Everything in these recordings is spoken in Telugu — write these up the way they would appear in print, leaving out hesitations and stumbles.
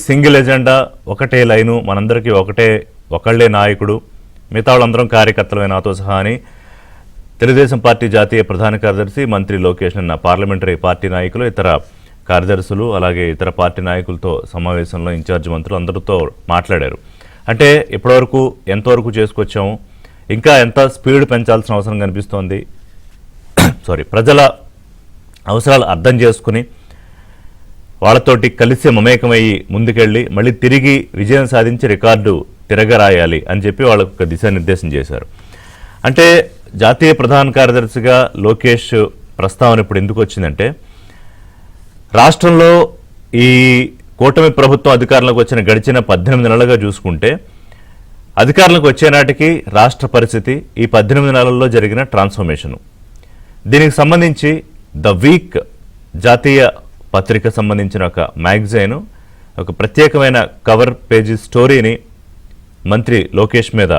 సింగిల్ ఎజెండా, ఒకటే లైను, మనందరికీ ఒకళ్ళే నాయకుడు, మిగతా వాళ్ళందరం కార్యకర్తలమే నాతో సహా అని తెలుగుదేశం పార్టీ జాతీయ ప్రధాన కార్యదర్శి మంత్రి లోకేష్ నిన్న పార్లమెంటరీ పార్టీ నాయకులు, ఇతర కార్యదర్శులు, అలాగే ఇతర పార్టీ నాయకులతో సమావేశంలో ఇన్ఛార్జ్ మంత్రులు అందరితో మాట్లాడారు. అంటే ఇప్పటివరకు ఎంతవరకు చేసుకొచ్చాము, ఇంకా ఎంత స్పీడ్ పెంచాల్సిన అవసరం కనిపిస్తోంది, ప్రజల అవసరాలు అర్థం చేసుకుని వాళ్ళతోటి కలిసి మమేకమయ్యి ముందుకెళ్ళి మళ్ళీ తిరిగి విజయం సాధించి రికార్డు తిరగరాయాలి అని చెప్పి వాళ్ళకు ఒక దిశానిర్దేశం చేశారు. అంటే జాతీయ ప్రధాన కార్యదర్శిగా లోకేష్ ప్రస్తావన ఇప్పుడు ఎందుకు వచ్చిందంటే, రాష్ట్రంలో ఈ కూటమి ప్రభుత్వం అధికారంలోకి వచ్చిన గడిచిన 18 నెలలుగా చూసుకుంటే, అధికారంలోకి వచ్చే నాటికి రాష్ట్ర పరిస్థితి, ఈ 18 నెలల్లో జరిగిన ట్రాన్స్ఫర్మేషను, దీనికి సంబంధించి ద వీక్ జాతీయ పత్రిక సంబంధించిన ఒక మ్యాగజైన్ ఒక ప్రత్యేకమైన కవర్ పేజీ స్టోరీని మంత్రి లోకేష్ మీద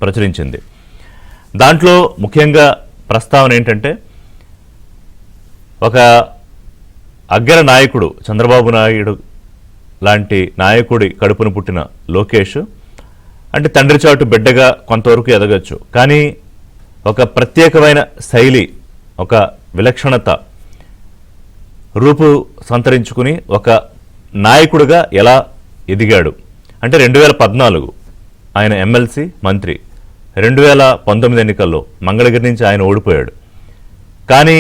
ప్రచురించింది. దాంట్లో ముఖ్యంగా ప్రస్తావన ఏంటంటే, ఒక అగ్ర నాయకుడు, చంద్రబాబు నాయుడు లాంటి నాయకుడి కడుపును పుట్టిన లోకేష్ అంటే తండ్రి చాటు బిడ్డగా కొంతవరకు ఎదగచ్చు, కానీ ఒక ప్రత్యేకమైన శైలి, ఒక విలక్షణత రూపు సంతరించుకుని ఒక నాయకుడిగా ఎలా ఎదిగాడు అంటే 2014 ఆయన ఎమ్మెల్సీ మంత్రి, 2019 ఎన్నికల్లో మంగళగిరి నుంచి ఆయన ఓడిపోయాడు. కానీ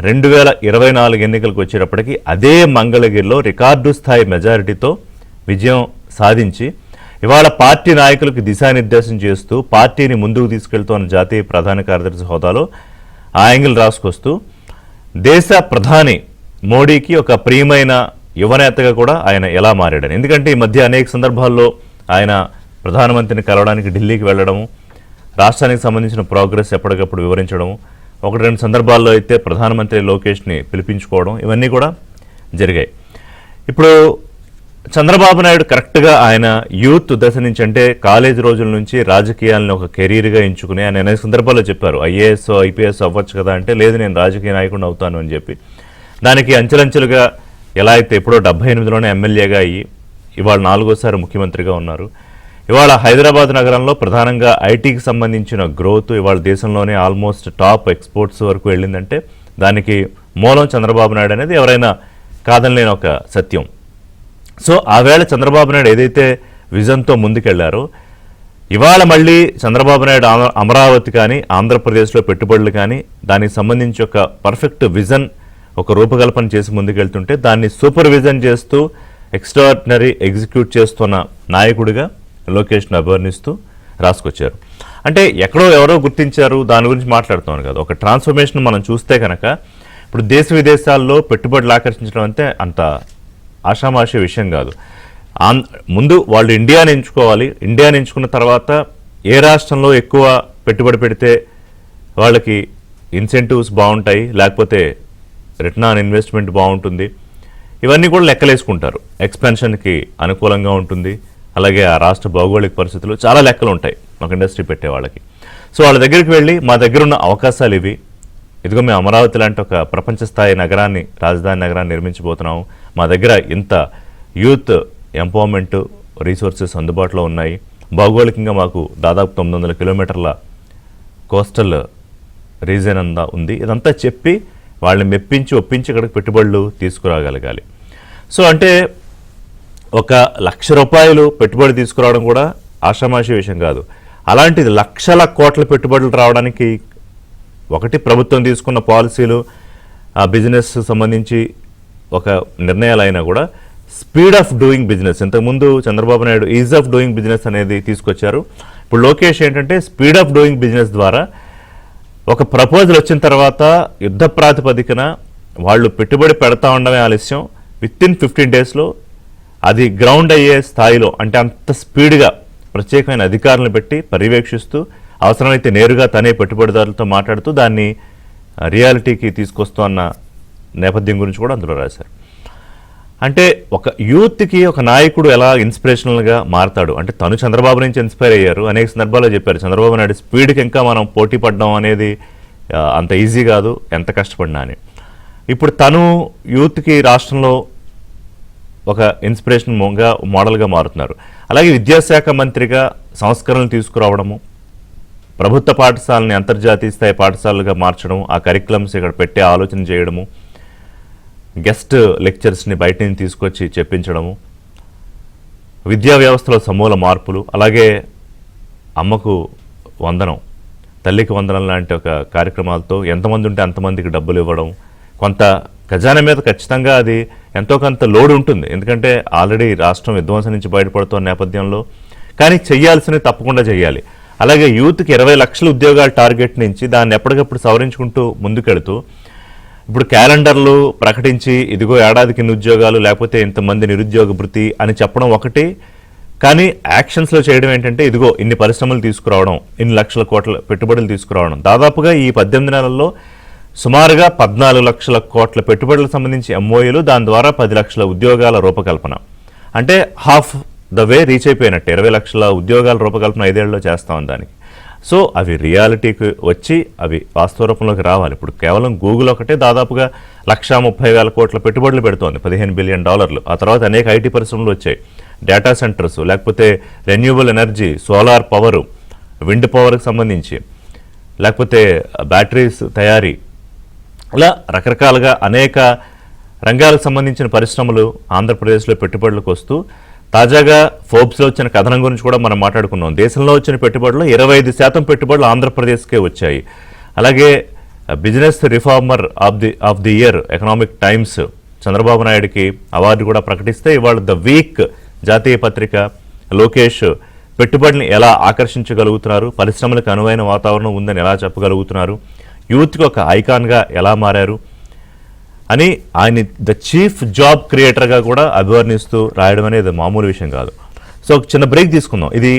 2024 ఎన్నికలకు వచ్చేటప్పటికి అదే మంగళగిరిలో రికార్డు స్థాయి మెజారిటీతో విజయం సాధించి ఇవాళ పార్టీ నాయకులకు దిశానిర్దేశం చేస్తూ పార్టీని ముందుకు తీసుకెళ్తున్న జాతీయ ప్రధాన కార్యదర్శి హోదాలో ఆ యాంగిల్ రాసుకొస్తూ దేశ ప్రధాని మోడీకి ఒక ప్రియమైన యువనేతగా కూడా ఆయన ఎలా మారాడని. ఎందుకంటే ఈ మధ్య అనేక సందర్భాల్లో ఆయన ప్రధానమంత్రిని కలవడానికి ఢిల్లీకి వెళ్ళడము, రాష్ట్రానికి సంబంధించిన ప్రోగ్రెస్ ఎప్పటికప్పుడు వివరించడము, 1-2 సందర్భాల్లో అయితే ప్రధానమంత్రి లోకేష్ని పిలిపించుకోవడం, ఇవన్నీ కూడా జరిగాయి. ఇప్పుడు చంద్రబాబు నాయుడు కరెక్ట్గా ఆయన యూత్ దశ నుంచి, అంటే కాలేజ్ రోజుల నుంచి రాజకీయాలను ఒక కెరీర్గా ఎంచుకుని ఆయన అనేక సందర్భాల్లో చెప్పారు, ఐఏఎస్ ఐపీఎస్ అవ్వచ్చు కదా అంటే, లేదు నేను రాజకీయ నాయకుడిని అవుతాను అని చెప్పి దానికి అంచెలంచెలుగా ఎలా అయితే ఎప్పుడో 78లోనే ఎమ్మెల్యేగా అయ్యి ఇవాళ 4వ ముఖ్యమంత్రిగా ఉన్నారు. ఇవాళ హైదరాబాద్ నగరంలో ప్రధానంగా ఐటీకి సంబంధించిన గ్రోత్ ఇవాళ దేశంలోనే ఆల్మోస్ట్ టాప్ ఎక్స్పోర్ట్స్ వరకు వెళ్ళిందంటే దానికి మూలం చంద్రబాబు నాయుడు అనేది ఎవరైనా కాదనలేని ఒక సత్యం. సో ఆవేళ చంద్రబాబు నాయుడు ఏదైతే విజన్తో ముందుకెళ్లారో, ఇవాళ మళ్ళీ చంద్రబాబు నాయుడు అమరావతి కానీ ఆంధ్రప్రదేశ్లో పెట్టుబడులు కానీ దానికి సంబంధించి ఒక పర్ఫెక్ట్ విజన్, ఒక రూపకల్పన చేసి ముందుకెళ్తుంటే దాన్ని సూపర్విజన్ చేస్తూ ఎక్స్ట్రాడినరీ ఎగ్జిక్యూట్ చేస్తున్న నాయకుడిగా లోకేష్ను అభివర్ణిస్తూ రాసుకొచ్చారు. అంటే ఎక్కడో ఎవరో గుర్తించారు, దాని గురించి మాట్లాడుతున్నాను కదా. ఒక ట్రాన్స్ఫర్మేషన్ మనం చూస్తే కనుక ఇప్పుడు దేశ విదేశాల్లో పెట్టుబడులు ఆకర్షించడం అంటే అంత ఆషామాషి విషయం కాదు. ముందు వాళ్ళు ఇండియాని ఎంచుకోవాలి, ఇండియాని ఎంచుకున్న తర్వాత ఏ రాష్ట్రంలో ఎక్కువ పెట్టుబడి పెడితే వాళ్ళకి ఇన్సెంటివ్స్ బాగుంటాయి, లేకపోతే రిటర్న్ ఆన్ ఇన్వెస్ట్మెంట్ బాగుంటుంది, ఇవన్నీ కూడా లెక్కలేసుకుంటారు. ఎక్స్పెన్షన్కి అనుకూలంగా ఉంటుంది, అలాగే ఆ రాష్ట్ర భౌగోళిక పరిస్థితులు చాలా లెక్కలు ఉంటాయి ఒక ఇండస్ట్రీ పెట్టే వాళ్ళకి. సో వాళ్ళ దగ్గరికి వెళ్ళి మా దగ్గర ఉన్న అవకాశాలు ఇవి, ఇదిగో మేము అమరావతి లాంటి ఒక ప్రపంచ స్థాయి నగరాన్ని, రాజధాని నగరాన్ని నిర్మించబోతున్నాము, మా దగ్గర ఇంత యూత్ ఎంపవర్మెంట్ రీసోర్సెస్ అందుబాటులో ఉన్నాయి, భౌగోళికంగా మాకు దాదాపు 900 కిలోమీటర్ల కోస్టల్ రీజన్ అంతా ఉంది, ఇదంతా చెప్పి వాళ్ళని మెప్పించి ఒప్పించి ఇక్కడికి పెట్టుబడులు తీసుకురాగలగాలి. సో అంటే 1,00,000 రూపాయలు పెట్టుబడి తీసుకురావడం కూడా ఆషామాషి విషయం కాదు. అలాంటిది లక్షల కోట్ల పెట్టుబడులు రావడానికి ఒకటి ప్రభుత్వం తీసుకున్న పాలసీలు, ఆ బిజినెస్ సంబంధించి ఒక నిర్ణయాలు అయినా కూడా స్పీడ్ ఆఫ్ డూయింగ్ బిజినెస్, ఇంతకుముందు Chandrababu Naidu is of doing business అనేది తీసుకొచ్చారు. ఇప్పుడు లోకేష్ ఏంటంటే స్పీడ్ ఆఫ్ డూయింగ్ బిజినెస్ ద్వారా ఒక ప్రపోజల్ వచ్చిన తర్వాత యుద్ధ ప్రాతిపదికన వాళ్ళు పెట్టుబడి పెడతా ఉండమే ఆలస్యం, విత్-ఇన్ 15 డేస్లో అది గ్రౌండ్ అయ్యే స్థాయిలో, అంటే అంత స్పీడ్గా ప్రత్యేకమైన అధికారులను పెట్టి పర్యవేక్షిస్తూ అవసరమైతే నేరుగా తనే పెట్టుబడిదారులతో మాట్లాడుతూ దాన్ని రియాలిటీకి తీసుకొస్తున్న నేపథ్యం గురించి కూడా అందులో రాశారు. అంటే ఒక యూత్కి ఒక నాయకుడు ఎలా ఇన్స్పిరేషనల్గా మారతాడు అంటే, తను చంద్రబాబు నుంచి ఇన్స్పైర్ అయ్యారు, అనేక సందర్భాల్లో చెప్పారు చంద్రబాబు నాయుడు స్పీడ్కి ఇంకా మనం పోటీ పడడం అనేది అంత ఈజీ కాదు ఎంత కష్టపడినా అని. ఇప్పుడు తను యూత్కి రాష్ట్రంలో ఒక ఇన్స్పిరేషన్ మోడల్గా మారుతున్నారు. అలాగే విద్యాశాఖ మంత్రిగా సంస్కరణలు తీసుకురావడము, ప్రభుత్వ పాఠశాలని అంతర్జాతీయ స్థాయి పాఠశాలలుగా మార్చడం, ఆ కరికులమ్స్ ఇక్కడ పెట్టే ఆలోచన చేయడము, గెస్ట్ లెక్చర్స్ని బయట నుంచి తీసుకొచ్చి చెప్పించడము, విద్యా వ్యవస్థలో సమూల మార్పులు, అలాగే అమ్మకు వందనం, తల్లికి వందనం లాంటి ఒక కార్యక్రమాలతో ఎంతమంది ఉంటే అంతమందికి డబ్బులు ఇవ్వడం, కొంత ఖజానా మీద ఖచ్చితంగా అది ఎంతో కొంత లోడ్ ఉంటుంది, ఎందుకంటే ఆల్రెడీ రాష్ట్రం విధ్వంసం నుంచి బయటపడుతున్న నేపథ్యంలో. కానీ చెయ్యాల్సినవి తప్పకుండా చేయాలి. అలాగే యూత్కి 20 లక్షల ఉద్యోగాల టార్గెట్ నుంచి దాన్ని ఎప్పటికప్పుడు సవరించుకుంటూ ముందుకెడుతూ ఇప్పుడు క్యాలెండర్లు ప్రకటించి ఇదిగో ఏడాదికి ఇన్ని ఉద్యోగాలు లేకపోతే ఇంతమంది నిరుద్యోగ భృతి అని చెప్పడం ఒకటి, కానీ యాక్షన్స్లో చేయడం ఏంటంటే ఇదిగో ఇన్ని పరిశ్రమలు తీసుకురావడం, ఇన్ని లక్షల కోట్ల పెట్టుబడులు తీసుకురావడం. దాదాపుగా ఈ 18 నెలల్లో సుమారుగా 14 లక్షల కోట్ల పెట్టుబడులకు సంబంధించి ఎంఓయూలు, దాని ద్వారా 10 లక్షల ఉద్యోగాల రూపకల్పన. అంటే హాఫ్ ద వే రీచ్ అయిపోయినట్టు. 20 లక్షల ఉద్యోగాల రూపకల్పన 5 ఏళ్లలో చేస్తామని దానికి. సో అవి రియాలిటీకి వచ్చి అవి వాస్తవ రూపంలోకి రావాలి. ఇప్పుడు కేవలం గూగుల్ ఒకటే దాదాపుగా 1,30,000 కోట్ల పెట్టుబడులు పెడుతోంది, $15 బిలియన్. ఆ తర్వాత అనేక ఐటీ పరిశ్రమలు వచ్చాయి, డేటా సెంటర్స్, లేకపోతే renewable energy, solar power, wind పవర్కి సంబంధించి, లేకపోతే బ్యాటరీస్ తయారీ, ఇలా రకరకాలుగా అనేక రంగాలకు సంబంధించిన పరిశ్రమలు ఆంధ్రప్రదేశ్లో పెట్టుబడులకు వస్తూ, తాజాగా ఫోర్బ్స్లో వచ్చిన కథనం గురించి కూడా మనం మాట్లాడుకున్నాం. దేశంలో వచ్చిన పెట్టుబడులు 25% పెట్టుబడులు ఆంధ్రప్రదేశ్కే వచ్చాయి. అలాగే business reformer of the year economic times Chandrababu నాయుడికి అవార్డు కూడా ప్రకటిస్తే, ఇవాళ ద వీక్ జాతీయ పత్రిక లోకేష్ పెట్టుబడిని ఎలా ఆకర్షించగలుగుతున్నారు, పరిశ్రమలకు అనువైన వాతావరణం ఉందని ఎలా చెప్పగలుగుతున్నారు, యూత్కి ఒక ఐకాన్గా ఎలా మారారు అని ఆయన ద చీఫ్ జాబ్ క్రియేటర్గా కూడా అభివర్ణిస్తూ రాయడం అనేది మామూలు విషయం కాదు. సో ఒక చిన్న బ్రేక్ తీసుకుందాం. ఇది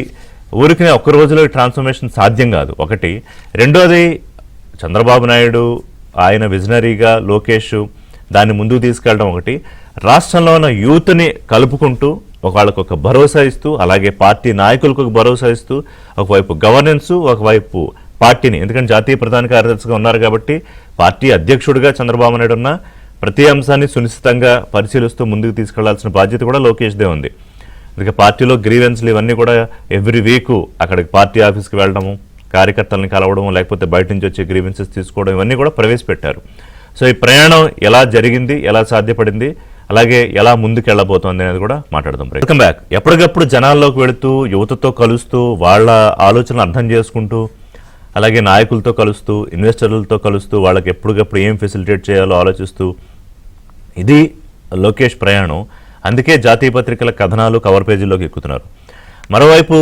ఊరికనే ఒక్క రోజులో ట్రాన్స్ఫర్మేషన్ సాధ్యం కాదు, ఒకటి. రెండోది, చంద్రబాబు నాయుడు ఆయన విజనరీగా లోకేష్ దాన్ని ముందుకు తీసుకెళ్ళడం ఒకటి, రాష్ట్రంలో ఉన్న యూత్ని కలుపుకుంటూ వాళ్ళకు ఒక భరోసా ఇస్తూ, అలాగే పార్టీ నాయకులకు ఒక భరోసా ఇస్తూ, ఒకవైపు గవర్నెన్స్, ఒకవైపు పార్టీని, ఎందుకంటే జాతీయ ప్రధాన కార్యదర్శిగా ఉన్నారు కాబట్టి పార్టీ అధ్యక్షుడిగా చంద్రబాబు నాయుడు ఉన్న ప్రతి అంశాన్ని సునిశ్చితంగా పరిశీలిస్తూ ముందుకు తీసుకెళ్లాల్సిన బాధ్యత కూడా లోకేష్దే ఉంది. అందుకే పార్టీలో గ్రీవెన్స్లు ఇవన్నీ కూడా ఎవ్రీ వీక్ అక్కడికి పార్టీ ఆఫీస్కి వెళ్ళడము, కార్యకర్తలను కలవడం, లేకపోతే బయట నుంచి వచ్చే గ్రీవెన్సెస్ తీసుకోవడం, ఇవన్నీ కూడా ప్రవేశపెట్టారు. సో ఈ ప్రయాణం ఎలా జరిగింది, ఎలా సాధ్యపడింది, అలాగే ఎలా ముందుకు వెళ్ళబోతోంది అనేది కూడా మాట్లాడదాం. Welcome back. ఎప్పటికప్పుడు జనాల్లోకి వెళుతూ, యువతతో కలుస్తూ, వాళ్ళ ఆలోచనలు అర్థం చేసుకుంటూ, అలాగే నాయకులతో కలుస్తూ, ఇన్వెస్టర్లతో కలుస్తూ, వాళ్ళకి ఎప్పటికప్పుడు ఏం ఫెసిలిటేట్ చేయాలో ఆలోచిస్తూ, ఇది లోకేష్ ప్రయాణం. అందుకే జాతీయ పత్రికల కథనాలు కవర్ పేజీల్లోకి ఎక్కుతున్నారు. మరోవైపు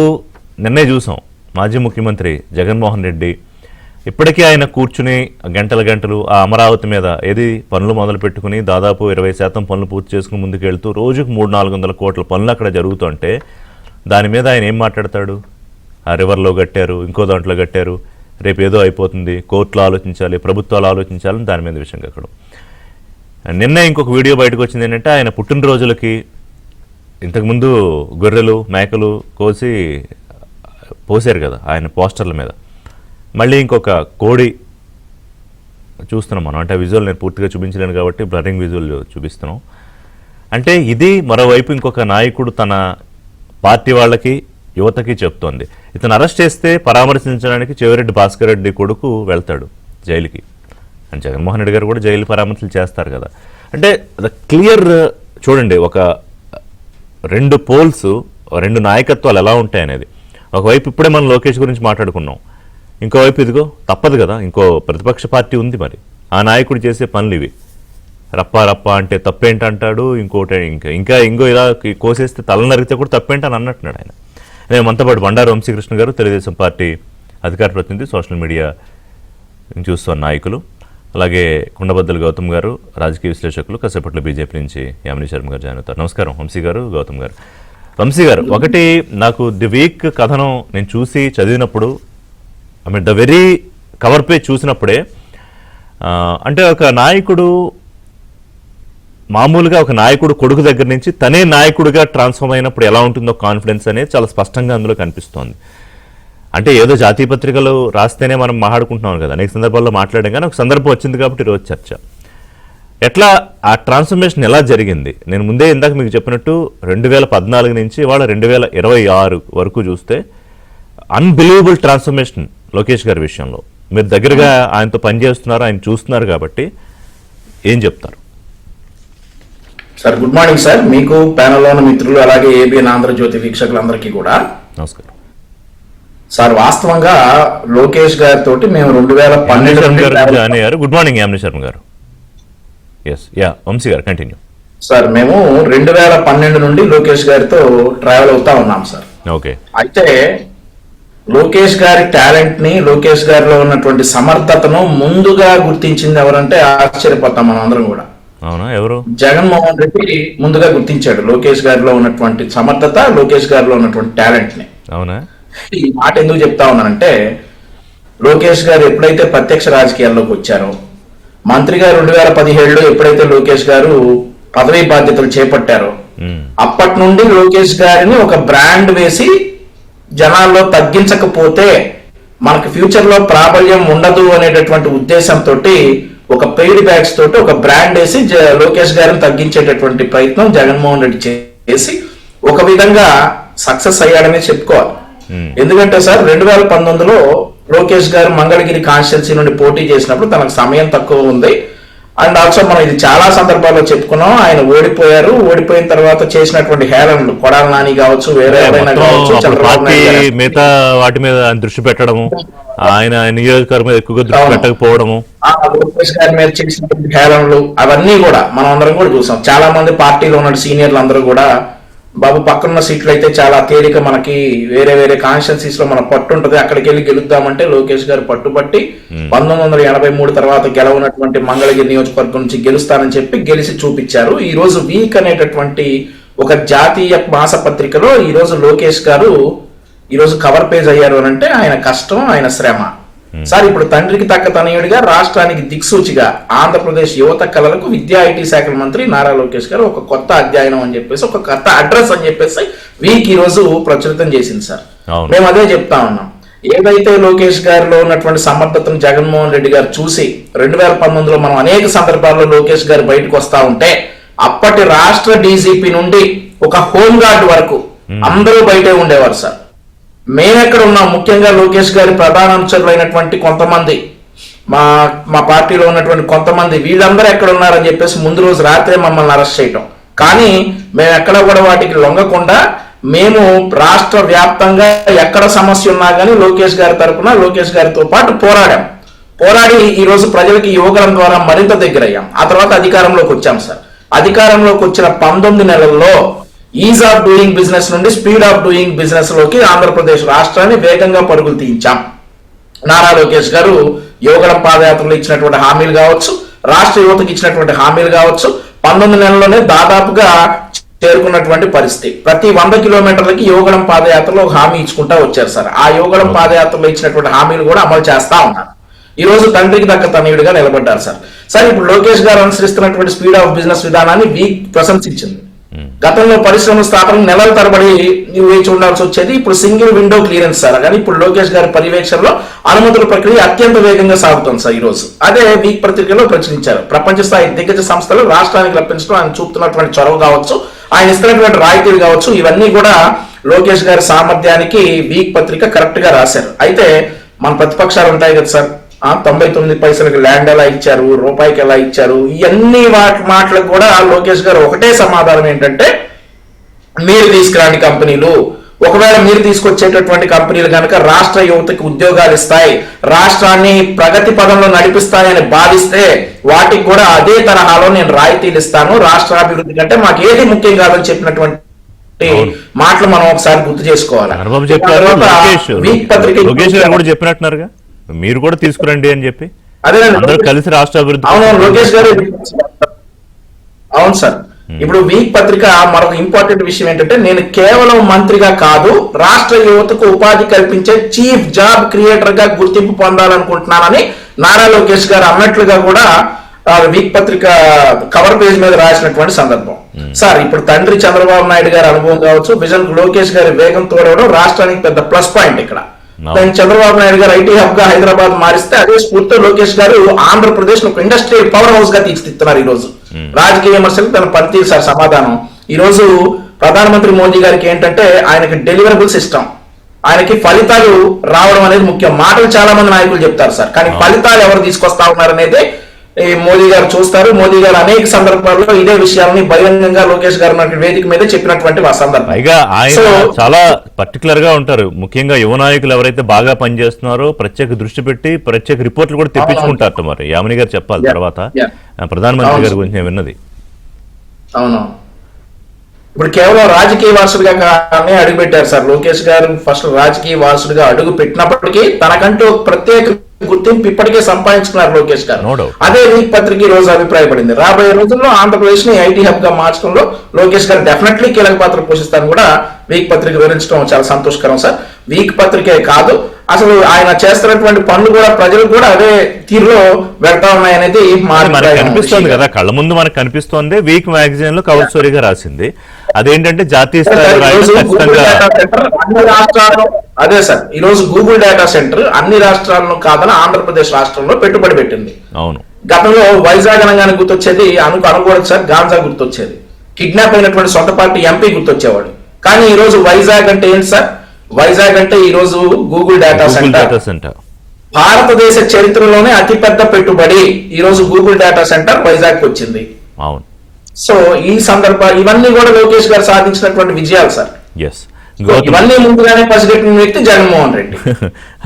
నిన్నే చూసాం, మాజీ ముఖ్యమంత్రి జగన్మోహన్ రెడ్డి ఇప్పటికీ ఆయన కూర్చుని గంటలు ఆ అమరావతి మీద ఏది పనులు మొదలు పెట్టుకుని దాదాపు 20% పనులు పూర్తి చేసుకుని ముందుకు వెళ్తూ రోజుకు 300-400 కోట్ల పనులు అక్కడ జరుగుతుంటే దాని మీద ఆయన ఏం మాట్లాడతాడు? ఆ రివర్లో కట్టారు, ఇంకో దాంట్లో కట్టారు, రేపు ఏదో అయిపోతుంది, కోర్టులు ఆలోచించాలి, ప్రభుత్వాలు ఆలోచించాలని దాని మీద విషయం అక్కడ. నిన్న ఇంకొక వీడియో బయటకు వచ్చింది ఏంటంటే, ఆయన పుట్టినరోజులకి ఇంతకుముందు గొర్రెలు మేకలు కోసి పోసారు కదా ఆయన పోస్టర్ల మీద, మళ్ళీ ఇంకొక కోడి చూస్తున్నాం మనం. అంటే విజువల్ నేను పూర్తిగా చూపించలేను కాబట్టి బ్లరింగ్ విజువల్ చూపిస్తున్నాం. అంటే ఇది మరోవైపు ఇంకొక నాయకుడు తన పార్టీ వాళ్ళకి యువతకి చెప్తోంది. ఇతను అరెస్ట్ చేస్తే పరామర్శించడానికి చెవిరెడ్డి భాస్కర్ రెడ్డి కొడుకు వెళ్తాడు జైలుకి, అండ్ జగన్మోహన్ రెడ్డి గారు కూడా జైలు పరామర్శలు చేస్తారు కదా. అంటే క్లియర్ చూడండి, ఒక 2 పోల్స్, 2 నాయకత్వాలు ఎలా ఉంటాయి అనేది. ఒకవైపు ఇప్పుడే మనం లోకేష్ గురించి మాట్లాడుకున్నాం, ఇంకోవైపు ఇదిగో తప్పదు కదా, ఇంకో ప్రతిపక్ష పార్టీ ఉంది, మరి ఆ నాయకుడు చేసే పనులు ఇవి. రప్ప అంటే తప్పేంటంటాడు, ఇంకోటి ఇంకా ఇంకో ఇలా కోసేస్తే తల నరిగితే కూడా తప్పేంటని అన్నట్టున్నాడు ఆయన. నేను మనతో పాటు బండారు వంశీకృష్ణ గారు, తెలుగుదేశం పార్టీ అధికార ప్రతినిధి, సోషల్ మీడియా చూస్తున్న నాయకులు, అలాగే కుండబద్దల గౌతమ్ గారు, రాజకీయ విశ్లేషకులు, కాసేపట్లో బీజేపీ నుంచి యామిని శర్మ గారు జాయిన్ అవుతారు. నమస్కారం వంశీ గారు, గౌతమ్ గారు. వంశీ గారు, ఒకటి, నాకు ది వీక్ కథనం నేను చూసి చదివినప్పుడు, ద వెరీ కవర్ పేజ్ చూసినప్పుడే, అంటే ఒక నాయకుడు మామూలుగా ఒక నాయకుడు కొడుకు దగ్గర నుంచి తనే నాయకుడిగా ట్రాన్స్ఫార్మ్ అయినప్పుడు ఎలా ఉంటుందో కాన్ఫిడెన్స్ అనేది చాలా స్పష్టంగా అందులో కనిపిస్తోంది. అంటే ఏదో జాతీయ పత్రికలు రాస్తేనే మనం మాట్లాడుకుంటున్నాం కదా, అనేక సందర్భాల్లో మాట్లాడాం, కానీ ఒక సందర్భం వచ్చింది కాబట్టి ఈరోజు చర్చ. ఎట్లా ఆ ట్రాన్స్ఫర్మేషన్ ఎలా జరిగింది? నేను ముందే ఇందాక మీకు చెప్పినట్టు 2014 నుంచి వాళ్ళ 2026 వరకు చూస్తే అన్బిలీవబుల్ ట్రాన్స్ఫర్మేషన్ లోకేష్ గారి విషయంలో. మీరు దగ్గరగా ఆయనతో పనిచేస్తున్నారు, ఆయన చూస్తున్నారు కాబట్టి ఏం చెప్తారు? సార్ గుడ్ మార్నింగ్ సార్, మీకు ప్యానెల్లో ఉన్న మిత్రులు అలాగే ఏబిఎన్ ఆంధ్రజ్యోతి వీక్షకులందరికీ కూడా నమస్కారం సార్. వాస్తవంగా లోకేష్ గారితో మేము 2012 గుడ్ మార్నింగ్ యామిని శర్మ గారు. ఎస్ యా వంశీ గారు కంటిన్యూ. సార్ మేము 2012 నుండి లోకేష్ గారితో ట్రావెల్ అవుతా ఉన్నాం సార్. ఓకే. అయితే లోకేష్ గారి టాలెంట్ ని, లోకేష్ గారిలో ఉన్నటువంటి సమర్థతను ముందుగా గుర్తించింది ఎవరంటే ఆశ్చర్యపోతాం మనం అందరం కూడా. అవునా? ఎవరు? జగన్మోహన్ రెడ్డి ముందుగా గుర్తించాడు లోకేష్ గారిలో ఉన్నటువంటి సమర్థత, లోకేష్ గారిలో ఉన్నటువంటి టాలెంట్ ని. అవునా? ఈ మాట ఎందుకు చెప్తా ఉన్నానంటే, లోకేష్ గారు ఎప్పుడైతే ప్రత్యక్ష రాజకీయాల్లోకి వచ్చారో, మంత్రిగా 2017లో ఎప్పుడైతే లోకేష్ గారు పదవీ బాధ్యతలు చేపట్టారో అప్పటి నుండి లోకేష్ గారిని ఒక బ్రాండ్ వేసి జనాల్లో తగ్గించకపోతే మనకు ఫ్యూచర్ లో ప్రాబల్యం ఉండదు అనేటటువంటి ఉద్దేశంతో ఒక పెయిడ్ బ్యాగ్స్ తోటి ఒక బ్రాండ్ వేసి లోకేష్ గారిని తగ్గించేటటువంటి ప్రయత్నం జగన్మోహన్ రెడ్డి చేసి ఒక విధంగా సక్సెస్ అయ్యాడనే చెప్పుకోవాలి. ఎందుకంటే సార్ 2019లో లోకేష్ గారు మంగళగిరి కాన్స్టిట్యున్సీ నుండి పోటీ చేసినప్పుడు తనకు సమయం తక్కువ ఉంది. అండ్ ఆల్సో మనం ఇది చాలా సందర్భాల్లో చెప్పుకున్నాం. ఆయన ఓడిపోయారు. ఓడిపోయిన తర్వాత చేసినటువంటి హేళనలు, కొడాల నాని కావచ్చు, వేరే ఎవరైనా కావచ్చు, మిగతా వాటి మీద దృష్టి పెట్టడము, ఆయన నియోజకవర్గం మీద ఎక్కువగా దృష్టి పెట్టకపోవడము, లోకేష్ గారి మీద చేసినటువంటి హేళనలు అవన్నీ కూడా మనం అందరం కూడా చూసాం. చాలా మంది పార్టీలో ఉన్న సీనియర్లు అందరూ కూడా బాబు పక్కనున్న సీట్లు అయితే చాలా తేలిక, మనకి వేరే వేరే కాన్స్టిట్యున్సీస్ లో మన పట్టు ఉంటది, అక్కడికి వెళ్ళి గెలుద్దామంటే లోకేష్ గారు పట్టుబట్టి 1983 తర్వాత గెలవనటువంటి మంగళగిరి నియోజకవర్గం నుంచి గెలుస్తానని చెప్పి గెలిచి చూపించారు. ఈ రోజు వీక్ అనేటటువంటి ఒక జాతీయ మాసపత్రికలో ఈ రోజు లోకేష్ గారు ఈ రోజు కవర్ పేజ్ అయ్యారు అని అంటే ఆయన కష్టం, ఆయన శ్రమ. సార్ ఇప్పుడు తండ్రికి తక్క తనయుడిగా రాష్ట్రానికి దిక్సూచిగా ఆంధ్రప్రదేశ్ యువత కళలకు విద్యా ఐటీ శాఖల మంత్రి నారా లోకేష్ గారు ఒక కొత్త అధ్యయనం అని చెప్పేసి, ఒక కొత్త అడ్రస్ అని చెప్పేసి వీక్ ఈ రోజు ప్రచురితం చేసింది సార్. మేము అదే చెప్తా ఉన్నాం. ఏదైతే లోకేష్ గారిలో ఉన్నటువంటి సమర్థతను జగన్మోహన్ రెడ్డి గారు చూసి 2019లో మనం అనేక సందర్భాల్లో లోకేష్ గారు బయటకు వస్తా ఉంటే అప్పటి రాష్ట్ర డీజీపీ నుండి ఒక హోంగార్డ్ వరకు అందరూ బయటే ఉండేవారు సార్. మేమెక్కడ ఉన్నాం, ముఖ్యంగా లోకేష్ గారి ప్రధాన అనుచరులు అయినటువంటి కొంతమంది, మా పార్టీలో ఉన్నటువంటి కొంతమంది, వీళ్ళందరూ ఎక్కడ ఉన్నారని చెప్పేసి ముందు రోజు రాత్రే మమ్మల్ని అరెస్ట్ చేయటం. కానీ మేము ఎక్కడ కూడా వాటికి లొంగకుండా మేము రాష్ట్ర వ్యాప్తంగా ఎక్కడ సమస్య ఉన్నా కానీ లోకేష్ గారి తరఫున లోకేష్ గారితో పాటు పోరాడి ఈ రోజు ప్రజలకి యువకులం ద్వారా మరింత దగ్గర అయ్యాం. ఆ తర్వాత అధికారంలోకి వచ్చాం సార్. అధికారంలోకి వచ్చిన 19 నెలల్లో ఈజ్ ఆఫ్ డూయింగ్ బిజినెస్ నుండి స్పీడ్ ఆఫ్ డూయింగ్ బిజినెస్ లోకి ఆంధ్రప్రదేశ్ రాష్ట్రాన్ని వేగంగా పరుగులు తీయించాం. నారా లోకేష్ గారు యువగళం పాదయాత్రలో ఇచ్చినటువంటి హామీలు కావచ్చు, రాష్ట్ర యువతకు ఇచ్చినటువంటి హామీలు కావచ్చు, 19 నెలల్లోనే దాదాపుగా చేరుకున్నటువంటి పరిస్థితి. ప్రతి 100 కిలోమీటర్లకి యువగళం పాదయాత్రలో ఒక హామీ ఇచ్చుకుంటా వచ్చారు సార్. ఆ యువగళం పాదయాత్రలో ఇచ్చినటువంటి హామీలు కూడా అమలు చేస్తా ఉన్నారు. ఈ రోజు తండ్రికి తగ్గ తనయుడిగా నిలబడ్డారు సార్. సార్ ఇప్పుడు లోకేష్ గారు అనుసరిస్తున్నటువంటి స్పీడ్ ఆఫ్ బిజినెస్ విధానాన్ని వీక్ ప్రశంసించింది. గతంలో పరిశ్రమ స్థాపన నెలల తరబడి వేచి ఉండాల్సి వచ్చేది, ఇప్పుడు సింగిల్ విండో క్లియరెన్స్ సార్. కానీ ఇప్పుడు లోకేష్ గారి పర్యవేక్షణలో అనుమతుల ప్రక్రియ అత్యంత వేగంగా సాగుతుంది సార్. ఈ రోజు అదే వీక్ పత్రికలో ప్రచురించారు. ప్రపంచ స్థాయి దిగ్గజ సంస్థలు రాష్ట్రానికి రప్పించడం ఆయన చూపుతున్నటువంటి చొరవ కావచ్చు, ఆయన ఇస్తున్నటువంటి రాయితీలు కావచ్చు, ఇవన్నీ కూడా లోకేష్ గారి సామర్థ్యానికి వీక్ పత్రిక కరెక్ట్ గా రాశారు. అయితే మన ప్రతిపక్షాలు ఉంటాయి కదా సార్, 99 పైసలకి ల్యాండ్ ఎలా ఇచ్చారు, రూపాయికి ఎలా ఇచ్చారు, ఇవన్నీ మాటలకు కూడా లోకేష్ గారు ఒకటే సమాధానం ఏంటంటే, మీరు తీసుకురాని కంపెనీలు, ఒకవేళ మీరు తీసుకొచ్చేటటువంటి కంపెనీలు కనుక రాష్ట్ర యువతకి ఉద్యోగాలు ఇస్తాయి, రాష్ట్రాన్ని ప్రగతి పదంలో నడిపిస్తాయని భావిస్తే వాటికి కూడా అదే తరహాలో నేను రాయితీలు ఇస్తాను, రాష్ట్రాభివృద్ధి కంటే మాకు ఏది ముఖ్యం కాదని చెప్పినటువంటి మాటలు మనం ఒకసారి గుర్తు చేసుకోవాలి. చెప్పినట్టున్నారుగా మీరు కూడా తీసుకురండి అని చెప్పి, అదే అందరూ కలిసి రాష్ట్ర అభివృద్ధి. అవును లోకేష్ గారు, అవును సార్. ఇప్పుడు వీక్ పత్రిక మరొక ఇంపార్టెంట్ విషయం ఏంటంటే, నేను కేవలం మంత్రిగా కాదు రాష్ట్ర యువతకు ఉపాధి కల్పించే చీఫ్ జాబ్ క్రియేటర్ గా గుర్తింపు పొందాలనుకుంటున్నానని నారా లోకేష్ గారు అన్నట్లుగా కూడా వీక్ పత్రిక కవర్ పేజ్ మీద రాసినటువంటి సందర్భం సార్. ఇప్పుడు తండ్రి చంద్రబాబు నాయుడు గారి అనుభవం కావచ్చు, విజన్ లోకేష్ గారి వేగం తోడవడం రాష్ట్రానికి పెద్ద ప్లస్ పాయింట్ ఇక్కడ. దాన్ని చంద్రబాబు నాయుడు గారు ఐటీ హబ్ గా హైదరాబాద్ మారిస్తే అదే స్ఫూర్తితో లోకేష్ గారు ఆంధ్రప్రదేశ్ ఒక ఇండస్ట్రియల్ పవర్ హౌస్ గా తీర్చిదిద్దుతున్నారు ఈ రోజు. రాజకీయ విమర్శలకు తన పనితీరు సార్ సమాధానం. ఈ రోజు ప్రధానమంత్రి మోదీ గారికి ఏంటంటే ఆయనకి డెలివరబుల్ సిస్టమ్, ఆయనకి ఫలితాలు రావడం అనేది ముఖ్యం. మాటలు చాలా మంది నాయకులు చెప్తారు సార్, కానీ ఫలితాలు ఎవరు తీసుకొస్తా ఉన్నారు అనేది మోదీ గారు చూస్తారు. మోదీ గారు అనేక సందర్భాల్లో ఇదే విషయాలని బహిరంగంగా లోకేష్ గారు వేదిక మీద చెప్పినటువంటి సందర్భం. పైగా ఆయన చాలా పర్టికులర్ గా ఉంటారు. ముఖ్యంగా యువ నాయకులు ఎవరైతే బాగా పనిచేస్తున్నారో ప్రత్యేక దృష్టి పెట్టి ప్రత్యేక రిపోర్ట్లు కూడా తెప్పించుకుంటారు. మరి యామిని గారు చెప్పాలి తర్వాత ప్రధానమంత్రి గారి గురించి విన్నది. అవును, ఇప్పుడు కేవలం రాజకీయ వారసుడిగా కానీ అడుగుపెట్టారు సార్ లోకేష్ గారు. ఫస్ట్ రాజకీయ వారసుడిగా అడుగు పెట్టినప్పటికీ తనకంటూ ఒక ప్రత్యేక గుర్తింపు ఇప్పటికే సంపాదించుకున్నారు లోకేష్ గారు. అదే వీక్ పత్రిక ఈ రోజు అభిప్రాయపడింది. రాబోయే రోజుల్లో ఆంధ్రప్రదేశ్ ని ఐటీ హబ్ గా మార్చడంలో లోకేష్ గారు డెఫినెట్లీ కీలక పాత్ర పోషిస్తారని కూడా వీక్ పత్రిక వివరించడం చాలా సంతోషకరం సార్. వీక్ పత్రికే కాదు, అసలు ఆయన చేస్తున్నటువంటి పనులు కూడా ప్రజలు కూడా అదే తీరులో వెళ్తా ఉన్నాయనేది కనిపిస్తోంది కదా, కళ్ళ ముందు మనకు కనిపిస్తోంది. వీక్ మ్యాగజైన్ లో కవర్ స్టోరీగా రాసింది. అదేంటంటే జాతీయ అదే సార్, ఈ రోజు గూగుల్ డేటా సెంటర్ అన్ని రాష్ట్రాలను కాదని ఆంధ్రప్రదేశ్ రాష్ట్రంలో పెట్టుబడి పెట్టింది. అవును, గతంలో వైజాగ్ అనగానే గుర్తొచ్చేది అనుకోవడం సార్ గాంజా గుర్తొచ్చేది, కిడ్నాప్ అయినటువంటి సొంత పార్టీ ఎంపీ గుర్తొచ్చేవాడు. కానీ ఈ రోజు వైజాగ్ అంటే ఏంటి సార్? వైజాగ్ అంటే ఈ రోజు గూగుల్ డేటా సెంటర్. భారతదేశ చరిత్రలోనే అతిపెద్ద పెట్టుబడి ఈ రోజు గూగుల్ డేటా సెంటర్ వైజాగ్ వచ్చింది. అవును, సో ఈ సందర్భాలు ఇవన్నీ కూడా లోకేష్ గారు సాధించినటువంటి విజయాలు సార్. ఇవన్నీ ముందుగానే పసిగట్టిన వ్యక్తి జగన్మోహన్ రెడ్డి.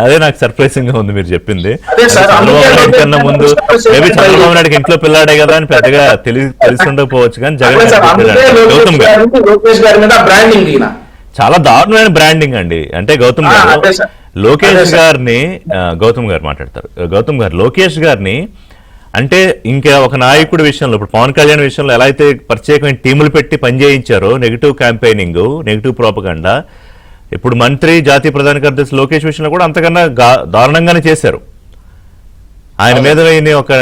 అదే నాకు సర్ప్రైజింగ్ గా ఉంది మీరు చెప్పింది. చంద్రబాబు నాయుడు కన్నా ముందు మేబీ చంద్రబాబు నాయుడుకి ఇంట్లో పిల్లాడే కదా అని పెద్దగా తెలిసి ఉండకపోవచ్చు, కానీ లోకేష్ గారి మీద బ్రాండింగ్ ఈయన చాలా దారుణమైన బ్రాండింగ్ అండి. అంటే గౌతమ్ గారు లోకేష్ గారిని గౌతమ్ గారు మాట్లాడతారు. గౌతమ్ గారు లోకేష్ గారిని అంటే ఇంకా ఒక నాయకుడి విషయంలో ఇప్పుడు పవన్ కళ్యాణ్ విషయంలో ఎలా అయితే ప్రత్యేకమైన టీములు పెట్టి పనిచేయించారో నెగిటివ్ క్యాంపెయినింగ్, నెగిటివ్ ప్రోపగండా, ఇప్పుడు మంత్రి జాతీయ ప్రధాన కార్యదర్శి లోకేష్ విషయంలో కూడా అంతకన్నా దారుణంగానే చేశారు. ఆయన మీద ఒక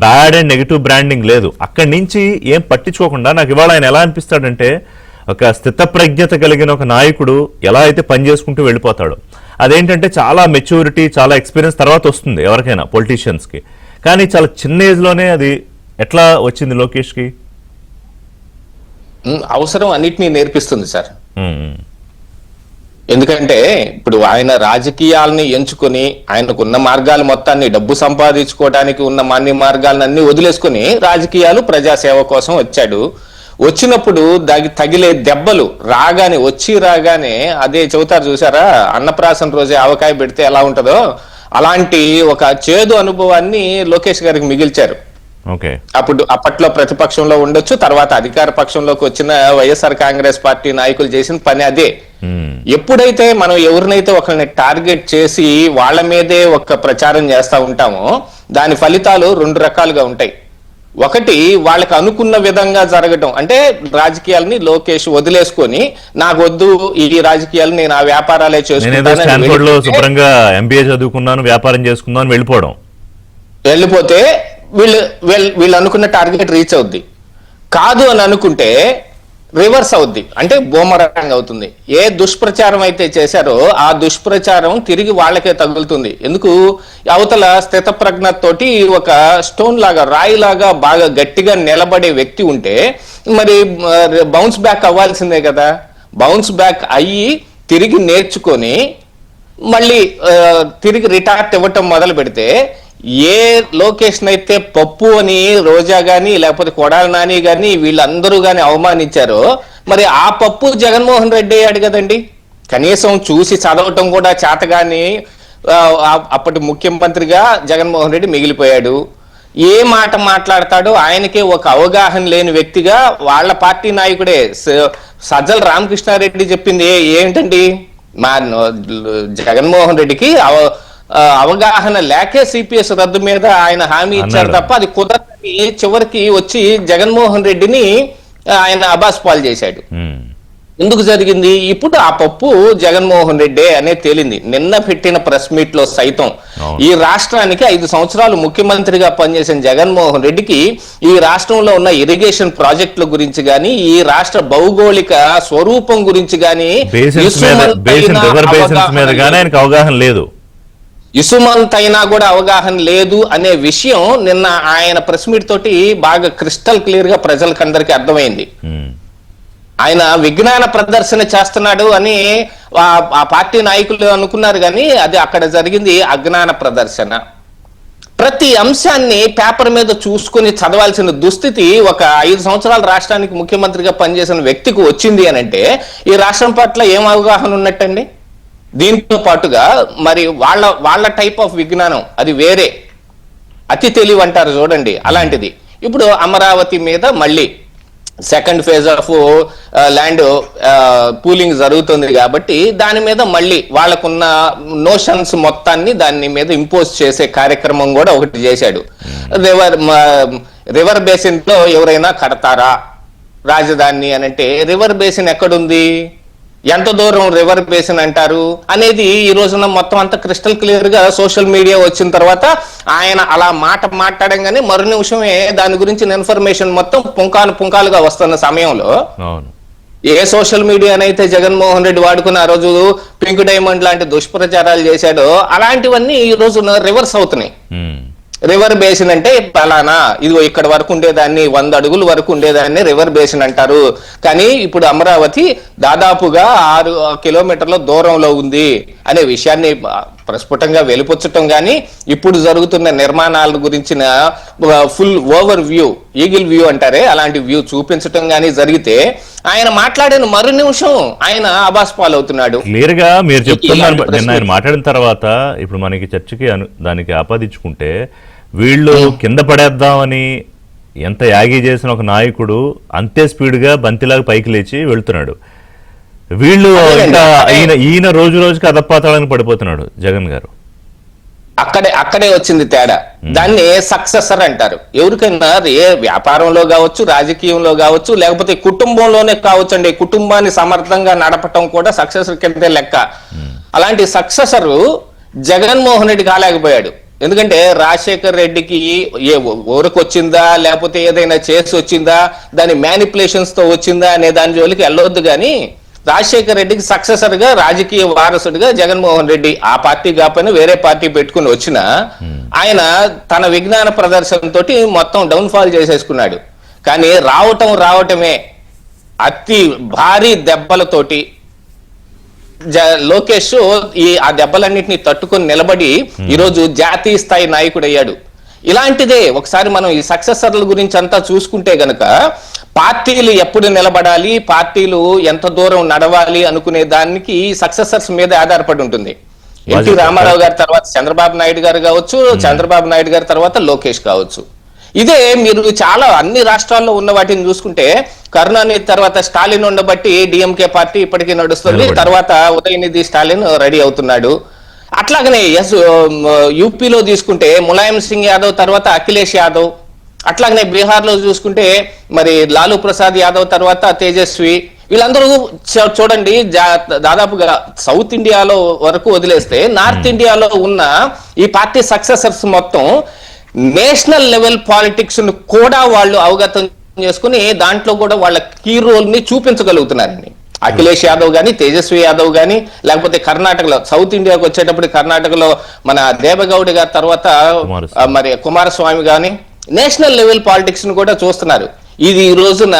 బ్యాడ్ అండ్ నెగిటివ్ బ్రాండింగ్ లేదు. అక్కడి నుంచి ఏం పట్టించుకోకుండా నాకు ఇవాళ ఆయన ఎలా అనిపిస్తాడంటే ఒక స్థితప్రజ్ఞత కలిగిన ఒక నాయకుడు ఎలా అయితే పనిచేసుకుంటూ వెళ్ళిపోతాడు. అదేంటంటే చాలా మెచ్యూరిటీ, చాలా ఎక్స్పీరియన్స్ తర్వాత వస్తుంది ఎవరికైనా పొలిటీషియన్స్కి. కానీ చాలా చిన్న ఏజ్ లోనే అది ఎట్లా వచ్చింది లోకేష్ కి? అవసరం అన్నిటినీ నేర్పిస్తుంది సార్. ఎందుకంటే ఇప్పుడు ఆయన రాజకీయాలని ఎంచుకొని ఆయనకున్న మార్గాలు మొత్తాన్ని డబ్బు సంపాదించుకోవడానికి ఉన్న మాన్య మార్గాలను అన్ని వదిలేసుకుని రాజకీయాలు ప్రజాసేవ కోసం వచ్చాడు. వచ్చినప్పుడు తగిలే దెబ్బలు రాగానే అదే చెబుతారు చూసారా, అన్నప్రాసన రోజే ఆవకాయ పెడితే ఎలా ఉంటుందో అలాంటి ఒక చేదు అనుభవాన్ని లోకేష్ గారికి మిగిల్చారు. అప్పట్లో ప్రతిపక్షంలో ఉండొచ్చు, తర్వాత అధికార పక్షంలోకి వచ్చిన వైఎస్ఆర్ కాంగ్రెస్ పార్టీ నాయకులు చేసిన పని అదే. ఎప్పుడైతే మనం ఎవరినైతే ఒకరిని టార్గెట్ చేసి వాళ్ళ మీదే ఒక ప్రచారం చేస్తా ఉంటామో దాని ఫలితాలు రెండు రకాలుగా ఉంటాయి. ఒకటి, వాళ్ళకి అనుకున్న విధంగా జరగటం, అంటే రాజకీయాలని లోకేష్ వదిలేసుకొని నాకు వద్దు ఈ రాజకీయాలు, నేను ఆ వ్యాపారాలే చేసుకుంటాను, శుభ్రంగా ఎంబీఏ చదువుకున్నాను వ్యాపారం చేసుకున్నాను వెళ్ళిపోతే వీళ్ళు అనుకున్న టార్గెట్ రీచ్ అవుద్ది. కాదు అని అనుకుంటే రివర్స్ అవుద్ది, అంటే బూమరాంగ్ అవుతుంది. ఏ దుష్ప్రచారం అయితే చేశారో ఆ దుష్ప్రచారం తిరిగి వాళ్ళకే తగులుతుంది. ఎందుకు? అవతల స్థితప్రజ్ఞతోటి ఒక స్టోన్ లాగా, రాయి లాగా బాగా గట్టిగా నిలబడే వ్యక్తి ఉంటే మరి బౌన్స్ బ్యాక్ అవ్వాల్సిందే కదా. బౌన్స్ బ్యాక్ అయ్యి తిరిగి నేర్చుకొని మళ్ళీ తిరిగి రిటార్ట్ ఇవ్వటం మొదలు పెడితే, ఏ లొకేషన్ అయితే పప్పు అని రోజా గాని లేకపోతే కొడాలి నాని గాని వీళ్ళందరూ గాని అవమానించారో, మరి ఆ పప్పు జగన్మోహన్ రెడ్డి అయ్యాడు కదండి. కనీసం చూసి చదవటం కూడా చేతగాని అప్పటి ముఖ్యమంత్రిగా జగన్మోహన్ రెడ్డి మిగిలిపోయాడు. ఏ మాట మాట్లాడతాడో ఆయనకే ఒక అవగాహన లేని వ్యక్తిగా వాళ్ళ పార్టీ నాయకుడే సజ్జల రామకృష్ణారెడ్డి చెప్పింది ఏంటండి, మా జగన్మోహన్ రెడ్డికి అవగాహన లేకే సిపిఎస్ రద్దు మీద ఆయన హామీ ఇచ్చారు తప్ప అది కుదరని చివరికి వచ్చి జగన్మోహన్ రెడ్డిని ఆయన అబాస్ పాలు చేశాడు. ఎందుకు జరిగింది? ఇప్పుడు ఆ పప్పు జగన్మోహన్ రెడ్డి అనే తేలింది. నిన్న పెట్టిన ప్రెస్ మీట్ లో సైతం ఈ రాష్ట్రానికి 5 సంవత్సరాలు ముఖ్యమంత్రిగా పనిచేసిన జగన్మోహన్ రెడ్డికి ఈ రాష్ట్రంలో ఉన్న ఇరిగేషన్ ప్రాజెక్టుల గురించి గాని, ఈ రాష్ట్ర భౌగోళిక స్వరూపం గురించి గాని అవగాహన లేదు, ఇసుమంతైనా కూడా అవగాహన లేదు అనే విషయం నిన్న ఆయన ప్రెస్ మీట్ తోటి బాగా క్రిస్టల్ క్లియర్ గా ప్రజలకందరికీ అర్థమైంది. ఆయన విజ్ఞాన ప్రదర్శన చేస్తున్నాడు అని ఆ పార్టీ నాయకులు అనుకున్నారు, కానీ అది అక్కడ జరిగింది అజ్ఞాన ప్రదర్శన. ప్రతి అంశాన్ని పేపర్ మీద చూసుకుని చదవాల్సిన దుస్థితి ఒక 5 సంవత్సరాల రాష్ట్రానికి ముఖ్యమంత్రిగా పనిచేసిన వ్యక్తికి వచ్చింది అని అంటే ఈ రాష్ట్రం పట్ల ఏం అవగాహన ఉన్నట్టండి? దీంతో పాటుగా మరి వాళ్ళ టైప్ ఆఫ్ విజ్ఞానం అది వేరే, అతి తెలివి అంటారు చూడండి, అలాంటిది. ఇప్పుడు అమరావతి మీద మళ్ళీ second phase of land pooling జరుగుతుంది కాబట్టి దాని మీద మళ్ళీ వాళ్ళకున్న నోషన్స్ మొత్తాన్ని దాని మీద ఇంపోజ్ చేసే కార్యక్రమం కూడా ఒకటి చేశాడు. రివర్ బేసిన్ లో ఎవరైనా కడతారా రాజధాని అని అంటే రివర్ బేసిన్ ఎక్కడుంది, ఎంత దూరం రివర్ బేసిన్ అంటారు అనేది ఈ రోజున మొత్తం అంతా క్రిస్టల్ క్లియర్ గా సోషల్ మీడియా వచ్చిన తర్వాత ఆయన అలా మాట్లాడంగానే మరు నిమిషమే దాని గురించిన ఇన్ఫర్మేషన్ మొత్తం పుంకాలుగా వస్తున్న సమయంలో ఏ సోషల్ మీడియానైతే జగన్మోహన్ రెడ్డి వాడుకుని ఆ రోజు పింక్ డైమండ్ లాంటి దుష్ప్రచారాలు చేశాడో అలాంటివన్నీ ఈ రోజున రివర్స్ అవుతున్నాయి. రివర్ బేసిన్ అంటే పలానా, ఇదిగో ఇక్కడ వరకు ఉండేదాన్ని 100 అడుగుల వరకు ఉండేదాన్ని రివర్ బేసిన్ అంటారు. కానీ ఇప్పుడు అమరావతి దాదాపుగా 6 కిలోమీటర్ల దూరంలో ఉంది అనే విషయాన్ని ప్రస్ఫుటంగా వెలిపుచ్చటం కానీ, ఇప్పుడు జరుగుతున్న నిర్మాణాల గురించిన full over view, eagle view అంటారే అలాంటి వ్యూ చూపించటం కానీ జరిగితే ఆయన మాట్లాడిన మరు నిమిషం ఆయన అబాస్పాలవుతున్నాడు. క్లియర్ గా మీరు చెప్తున్నారు. నిన్న ఆయన మాట్లాడిన తర్వాత ఇప్పుడు మనకి చర్చకి దానికి ఆపాదించుకుంటే వీళ్ళు కింద పడేద్దామని ఎంత యాగి చేసిన ఒక నాయకుడు అంతే స్పీడ్ గా బంతిలాగా పైకి లేచి వెళ్తున్నాడు. వీళ్ళు ఈయన రోజు రోజుకి అదపాతాళానికి పడిపోతున్నాడు జగన్ గారు. అక్కడే వచ్చింది తేడా. దాన్ని సక్సెసర్ అంటారు. ఎవరికైనా ఏ వ్యాపారంలో కావచ్చు, రాజకీయంలో కావచ్చు, లేకపోతే కుటుంబంలోనే కావచ్చు అండి, కుటుంబాన్ని సమర్థంగా నడపటం కూడా సక్సెసర్ కిందే లెక్క. అలాంటి సక్సెసర్ జగన్మోహన్ రెడ్డి కాలేకపోయాడు. ఎందుకంటే రాజశేఖర్ రెడ్డికి ఊరికి వచ్చిందా లేకపోతే ఏదైనా చేసి వచ్చిందా, దాని మ్యానిపులేషన్స్ తో వచ్చిందా అనే దాని జోలికి వెళ్ళొద్దు. కానీ రాజశేఖర్ రెడ్డికి సక్సెసర్ గా రాజకీయ వారసుడిగా జగన్మోహన్ రెడ్డి ఆ పార్టీ కాకపోయినా వేరే పార్టీ పెట్టుకుని వచ్చిన ఆయన తన విజ్ఞాన ప్రదర్శనతో మొత్తం డౌన్ ఫాల్ చేసేసుకున్నాడు. కానీ రావటమే అతి భారీ దెబ్బలతోటి లోకేష్ ఆ దెబ్బలన్నింటినీ తట్టుకొని నిలబడి ఈరోజు జాతీయ స్థాయి నాయకుడు అయ్యాడు. ఇలాంటిదే ఒకసారి మనం ఈ సక్సెసర్ల గురించి అంతా చూసుకుంటే గనక పార్టీలు ఎప్పుడు నిలబడాలి, పార్టీలు ఎంత దూరం నడవాలి అనుకునే దానికి సక్సెసర్స్ మీద ఆధారపడి ఉంటుంది. ఎన్టీ రామారావు గారి తర్వాత చంద్రబాబు నాయుడు గారు కావచ్చు, చంద్రబాబు నాయుడు గారి తర్వాత లోకేష్ కావచ్చు. ఇదే మీరు చాలా అన్ని రాష్ట్రాల్లో ఉన్న వాటిని చూసుకుంటే కరుణానిధి తర్వాత స్టాలిన్ ఉండబట్టి డిఎంకే పార్టీ ఇప్పటికీ నడుస్తుంది. తర్వాత ఉదయనిధి స్టాలిన్ రెడీ అవుతున్నాడు. అట్లాగనే యూపీలో తీసుకుంటే ములాయం సింగ్ యాదవ్ తర్వాత అఖిలేష్ యాదవ్, అట్లాగనే బీహార్ లో చూసుకుంటే మరి లాలూ ప్రసాద్ యాదవ్ తర్వాత తేజస్వి, వీళ్ళందరూ చూడండి దాదాపుగా సౌత్ ఇండియాలో వరకు వదిలేస్తే నార్త్ ఇండియాలో ఉన్న ఈ పార్టీ సక్సెసర్స్ మొత్తం నేషనల్ లెవెల్ పాలిటిక్స్ ను కూడా వాళ్ళు అవగతం చేసుకుని దాంట్లో కూడా వాళ్ళ కీ రోల్ ని చూపించగలుగుతున్నారండి. అఖిలేష్ యాదవ్ గాని, తేజస్వి యాదవ్ గాని, లేకపోతే కర్ణాటకలో సౌత్ ఇండియాకి వచ్చేటప్పుడు కర్ణాటకలో మన దేవగౌడ గారి తర్వాత మరి కుమారస్వామి గాని నేషనల్ లెవెల్ పాలిటిక్స్ ను కూడా చూస్తున్నారు. ఇది ఈ రోజున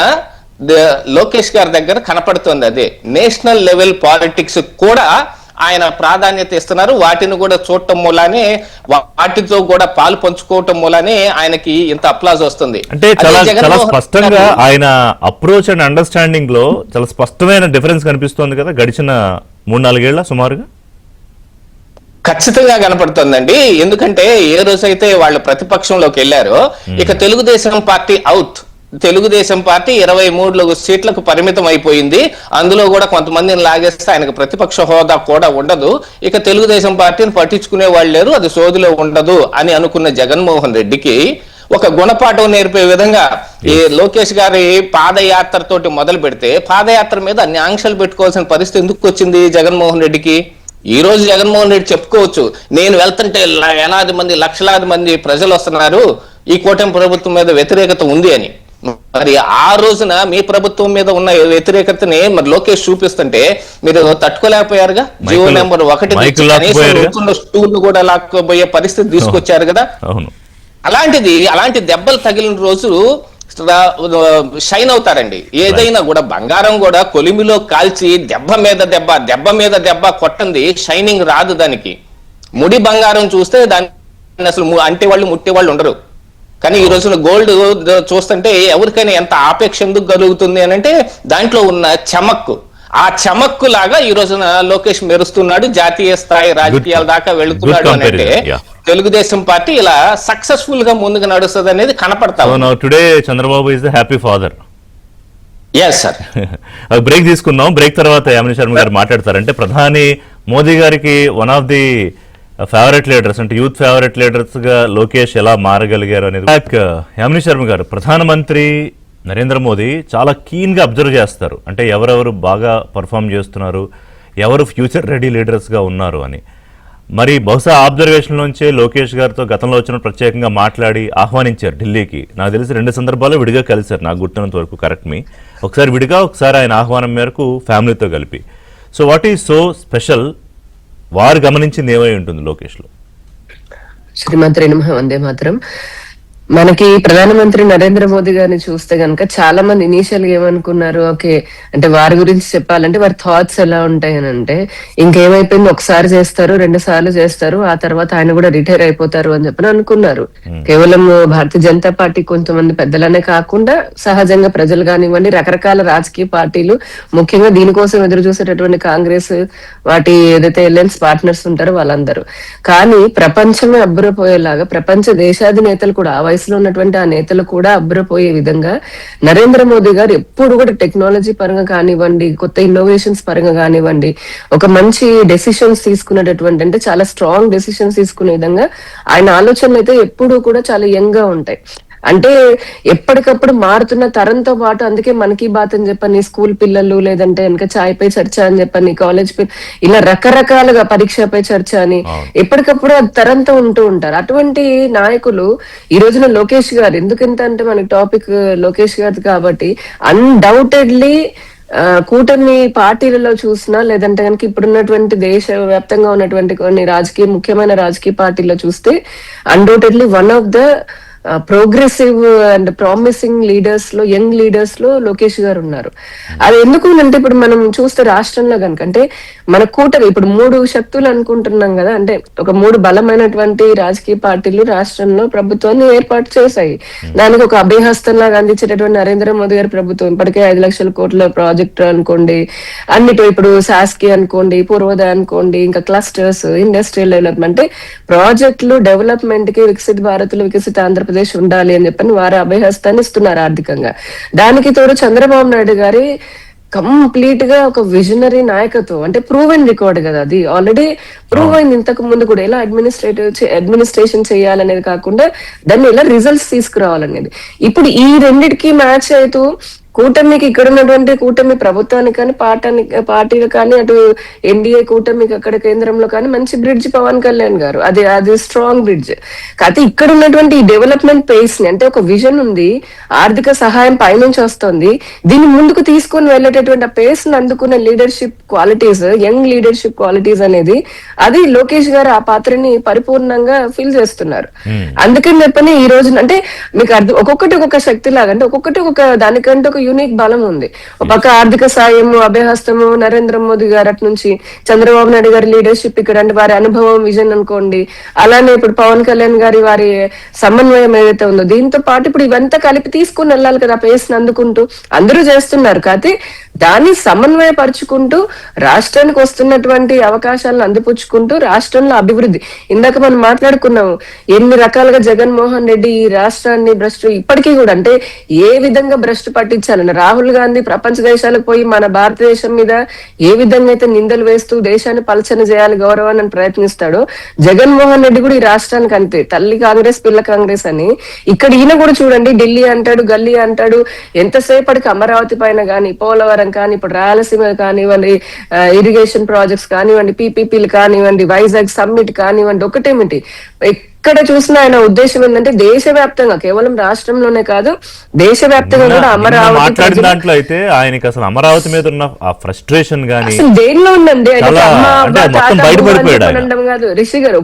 లోకేష్ గారి దగ్గర కనపడుతుంది. అదే నేషనల్ లెవెల్ పాలిటిక్స్ కూడా ఆయన ప్రాధాన్యత ఇస్తున్నారు. వాటిని కూడా చూడటం మూలానే, వాటితో కూడా పాలు పంచుకోవటం మూలానే ఆయనకి ఇంత అప్లాజ్ వస్తుంది. అంటే చాలా స్పష్టంగా ఆయన అప్రోచ్ అండ్ అండర్స్టాండింగ్ లో చాలా స్పష్టమైన డిఫరెన్స్ కనిపిస్తోంది కదా గడిచిన 3-4 ఏళ్ల సుమారుగా. ఖచ్చితంగా కనపడుతుందండి. ఎందుకంటే ఏ రోజైతే వాళ్ళు ప్రతిపక్షంలోకి వెళ్ళారో ఇక Telugu Desam party out. Telugu Desam party 23 సీట్లకు పరిమితం అయిపోయింది. అందులో కూడా కొంతమందిని లాగేస్తే ఆయనకు ప్రతిపక్ష హోదా కూడా ఉండదు. ఇక తెలుగుదేశం పార్టీని పట్టించుకునే వాళ్ళు లేరు, అది సోదిలో ఉండదు అని అనుకున్న జగన్మోహన్ రెడ్డికి ఒక గుణపాఠం నేర్పే విధంగా ఈ లోకేష్ గారి పాదయాత్ర తోటి మొదలు పెడితే పాదయాత్ర మీద అన్ని ఆంక్షలు పెట్టుకోవాల్సిన పరిస్థితి ఎందుకు వచ్చింది జగన్మోహన్ రెడ్డికి? ఈ రోజు జగన్మోహన్ రెడ్డి చెప్పుకోవచ్చు, నేను వెళ్తుంటే వేలాది మంది లక్షలాది మంది ప్రజలు వస్తున్నారు, ఈ కూటమి ప్రభుత్వం మీద వ్యతిరేకత ఉంది అని. మరి ఆ రోజున మీ ప్రభుత్వం మీద ఉన్న వ్యతిరేకతని మరి లోకేష్ చూపిస్తుంటే మీరు తట్టుకోలేకపోయారుగా. జియో నెంబర్ 1 స్టూల్ కూడా లాక్కోబోయే పరిస్థితి తీసుకొచ్చారు కదా. అలాంటి దెబ్బలు తగిలిన రోజు షైన్ అవుతారండి. ఏదైనా కూడా బంగారం కూడా కొలిమిలో కాల్చి దెబ్బ మీద దెబ్బ కొట్టండి, షైనింగ్ రాదు దానికి. ముడి బంగారం చూస్తే దాన్ని అసలు అంటే వాళ్ళు ముట్టే వాళ్ళు ఉండరు. కానీ ఈ రోజున గోల్డ్ చూస్తుంటే ఎవరికైనా ఎంత ఆపేక్ష ఎందుకు కలుగుతుంది అని అంటే దాంట్లో ఉన్న చమక్కు, ఆ చమక్కు లాగా ఈ రోజున లోకేష్ మెరుస్తున్నాడు, జాతీయ స్థాయి రాజకీయాల దాకా వెళుతున్నాడు అని అంటే తెలుగుదేశం పార్టీ ఇలా సక్సెస్ఫుల్ గా ముందుకు నడుస్తుంది అనేది కనపడతా. Today Chandrababu is the happy father. Yes sir. Break తీసుకుందాం. బ్రేక్ తర్వాత యామిని శర్మ గారు మాట్లాడతారు. అంటే ప్రధాని మోదీ గారికి one of the favourite leaders, అంటే యూత్ ఫేవరెట్ లీడర్స్ గా లోకేష్ ఎలా మారగలిగారు అనేది. యామిని శర్మ గారు, ప్రధానమంత్రి నరేంద్ర మోదీ చాలా కీన్ గా అబ్జర్వ్ చేస్తారు, అంటే ఎవరెవరు బాగా పర్ఫామ్ చేస్తున్నారు, ఎవరు ఫ్యూచర్ రెడీ లీడర్స్ గా ఉన్నారు అని. మరి బహుశా ఆబ్జర్వేషన్ నుంచే లోకేష్ గారితో గతంలో వచ్చిన ప్రత్యేకంగా మాట్లాడి ఆహ్వానించారు ఢిల్లీకి. నాకు తెలిసి 2 సందర్భాల్లో విడిగా కలిశారు, నాకు గుర్తున్నంత వరకు. కరెక్ట్ మీ, ఒకసారి విడిగా, ఒకసారి ఆయన ఆహ్వానం మేరకు ఫ్యామిలీతో కలిపి. So what is so special? వారు గమనించింది ఏమై ఉంటుంది లోకేష్ లో? శ్రీమంత్రి నమః, వందే మాతరం. మనకి ప్రధానమంత్రి నరేంద్ర మోదీ గారిని చూస్తే గనక చాలా మంది ఇనీషియల్ గా ఏమనుకున్నారు, ఓకే అంటే వారి గురించి చెప్పాలంటే వారి థాట్స్ ఎలా ఉంటాయి అని అంటే, ఇంకేమైపోయింది, ఒకసారి చేస్తారు, 2 సార్లు చేస్తారు, ఆ తర్వాత ఆయన కూడా రిటైర్ అయిపోతారు అని చెప్పని అనుకున్నారు. కేవలం భారతీయ జనతా పార్టీ కొంతమంది పెద్దలనే కాకుండా సహజంగా ప్రజలు కానివ్వండి, రకరకాల రాజకీయ పార్టీలు, ముఖ్యంగా దీనికోసం ఎదురు చూసేటటువంటి కాంగ్రెస్, వాటి ఏదైతే ఎలయన్స్ పార్ట్నర్స్ ఉంటారో వాళ్ళందరూ. కానీ ప్రపంచమే అబ్బురపోయేలాగా, ప్రపంచ దేశాధినేతలు కూడా, ఆ వయసులో ఉన్నటువంటి ఆ నేతలు కూడా అబ్బురపోయే విధంగా నరేంద్ర మోదీ గారు ఎప్పుడు కూడా టెక్నాలజీ పరంగా కానివ్వండి, కొత్త ఇన్నోవేషన్స్ పరంగా కానివ్వండి, ఒక మంచి డెసిషన్స్ తీసుకునేటటువంటి, అంటే చాలా స్ట్రాంగ్ డెసిషన్స్ తీసుకునే విధంగా ఆయన ఆలోచనలు అయితే ఎప్పుడూ కూడా చాలా యంగ్ గా ఉంటాయి. అంటే ఎప్పటికప్పుడు మారుతున్న తరంతో పాటు, అందుకే మనకి బాత్ అని చెప్పని, స్కూల్ పిల్లలు, లేదంటే వెనక చాయ్ పై చర్చ అని చెప్పని, కాలేజ్ ఇలా రకరకాలుగా పరీక్షపై చర్చ అని ఎప్పటికప్పుడు తరంతో ఉంటూ ఉంటారు. అటువంటి నాయకులు ఈ రోజున లోకేష్ గారు, ఎందుకంత అంటే మనకి టాపిక్ లోకేష్ గారిది కాబట్టి, అన్డౌటెడ్లీ కూటమి పార్టీలలో చూసినా, లేదంటే కనుక ఇప్పుడున్నటువంటి దేశ వ్యాప్తంగా ఉన్నటువంటి కొన్ని ముఖ్యమైన రాజకీయ పార్టీల్లో చూస్తే undoubtedly one of the progressive and promising leaders లో, యంగ్ లీడర్స్ లో లోకేష్ గారు ఉన్నారు. అది ఎందుకు అంటే ఇప్పుడు మనం చూస్తే రాష్ట్రంలో కనుక, అంటే మన కూటమి ఇప్పుడు 3 శక్తులు అనుకుంటున్నాం కదా, అంటే ఒక 3 బలమైనటువంటి రాజకీయ పార్టీలు రాష్ట్రంలో ప్రభుత్వాన్ని ఏర్పాటు చేశాయి. దానికి ఒక అభయహస్తం లాగా అందించేటటువంటి నరేంద్ర మోదీ గారి ప్రభుత్వం ఇప్పటికే 5 లక్షల కోట్ల ప్రాజెక్టు అనుకోండి, అన్నిటి ఇప్పుడు శాస్కి అనుకోండి, పూర్వోదయ అనుకోండి, ఇంకా క్లస్టర్స్, ఇండస్ట్రియల్ డెవలప్మెంట్, ప్రాజెక్టులు డెవలప్మెంట్ కి వికసిత భారత్ లో వికసిత ఆంధ్రప్రదేశ్ ఉండాలి అని చెప్పని వారు అభయహస్తాన్ని ఇస్తున్నారు ఆర్థికంగా. దానికి తోడు చంద్రబాబు నాయుడు గారి కంప్లీట్ గా ఒక విజనరీ నాయకత్వం, అంటే ప్రూవెన్ రికార్డ్ కదా, అది ఆల్రెడీ ప్రూవ్ అయింది ఇంతకు ముందు కూడా. ఎలా అడ్మినిస్ట్రేషన్ చేయాలనేది కాకుండా దాన్ని ఎలా రిజల్ట్స్ తీసుకురావాలనేది. ఇప్పుడు ఈ రెండిటికి మ్యాచ్ అవుతూ కూటమికి, ఇక్కడ ఉన్నటువంటి కూటమి ప్రభుత్వానికి కానీ, పార్టీలు కానీ, అటు ఎన్డీఏ కూటమికి అక్కడ కేంద్రంలో కానీ మంచి బ్రిడ్జ్ పవన్ కళ్యాణ్ గారు, అది స్ట్రాంగ్ బ్రిడ్జ్. కాకపోతే ఇక్కడ ఉన్నటువంటి ఈ డెవలప్మెంట్ పేస్ ని, అంటే ఒక విజన్ ఉంది, ఆర్థిక సహాయం పైనుంచి వస్తుంది, దీన్ని ముందుకు తీసుకొని వెళ్ళేటటువంటి ఆ పేస్ ని అందుకున్న leadership qualities, young leadership qualities అనేది, అది లోకేష్ గారు ఆ పాత్రని పరిపూర్ణంగా ఫిల్ చేస్తున్నారు. అందుకని చెప్పని ఈ రోజు అంటే మీకు అర్థం, ఒక్కొక్కటి ఒక్కొక్క శక్తి లాగా, అంటే ఒక్కొక్కటి ఒక దానికంటే ఒక యూనిక్ బలం ఉంది. ఒక పక్క ఆర్థిక సాయము, అభయహస్తము నరేంద్ర మోదీ గారు, అటు నుంచి చంద్రబాబు నాయుడు గారి లీడర్షిప్ ఇక్కడ, అంటే వారి అనుభవం, విజన్ అనుకోండి, అలానే ఇప్పుడు పవన్ కళ్యాణ్ గారి వారి సమన్వయం ఏదైతే ఉందో, దీంతో పాటు ఇప్పుడు ఇవంతా కలిపి తీసుకుని వెళ్ళాలి కదా, పేస్ అందుకుంటూ అందరూ చేస్తున్నారు. కాకపోతే దాన్ని సమన్వయపరుచుకుంటూ రాష్ట్రానికి వస్తున్నటువంటి అవకాశాలను అందిపుచ్చుకుంటూ రాష్ట్రంలో అభివృద్ధి, ఇందాక మనం మాట్లాడుకున్నాము ఎన్ని రకాలుగా జగన్మోహన్ రెడ్డి ఈ రాష్ట్రాన్ని ఇప్పటికీ కూడా, అంటే ఏ విధంగా భ్రష్టు పట్టించారు ఆలోచించాలండి. రాహుల్ గాంధీ ప్రపంచ దేశాలకు పోయి మన భారతదేశం మీద ఏ విధంగా అయితే నిందలు వేస్తూ దేశాన్ని పలచన చేయాలి, గౌరవాన్ని ప్రయత్నిస్తాడో, జగన్మోహన్ రెడ్డి కూడా ఈ రాష్ట్రానికి అంతే. తల్లి కాంగ్రెస్ పిల్ల కాంగ్రెస్ అని. ఇక్కడ ఈయన కూడా చూడండి, ఢిల్లీ అంటాడు, గల్లీ అంటాడు. ఎంతసేపటికి అమరావతి పైన కానీ, పోలవరం కానీ, ఇప్పుడు రాయలసీమ కానివ్వండి, ఇరిగేషన్ ప్రాజెక్ట్స్ కానివ్వండి, పీపీపీలు కానివ్వండి, వైజాగ్ సమ్మిట్ కానివ్వండి, ఒకటేమిటి ఎక్కడ చూసినా ఆయన ఉద్దేశం ఏంటంటే దేశవ్యాప్తంగా, కేవలం రాష్ట్రంలోనే కాదు దేశవ్యాప్తంగా కూడా మాట్లాడిన అమరావతి దాంట్లో అయితే ఆయనకి అసలు అమరావతి మీద ఉన్న ఆ ఫ్రస్ట్రేషన్ గానీ అసలు దేనిలో ఉందండి. చాలా అంటే మొత్తం బయటపడిపోయాడు ఆయన. అనడం కాదు రిషి గారు,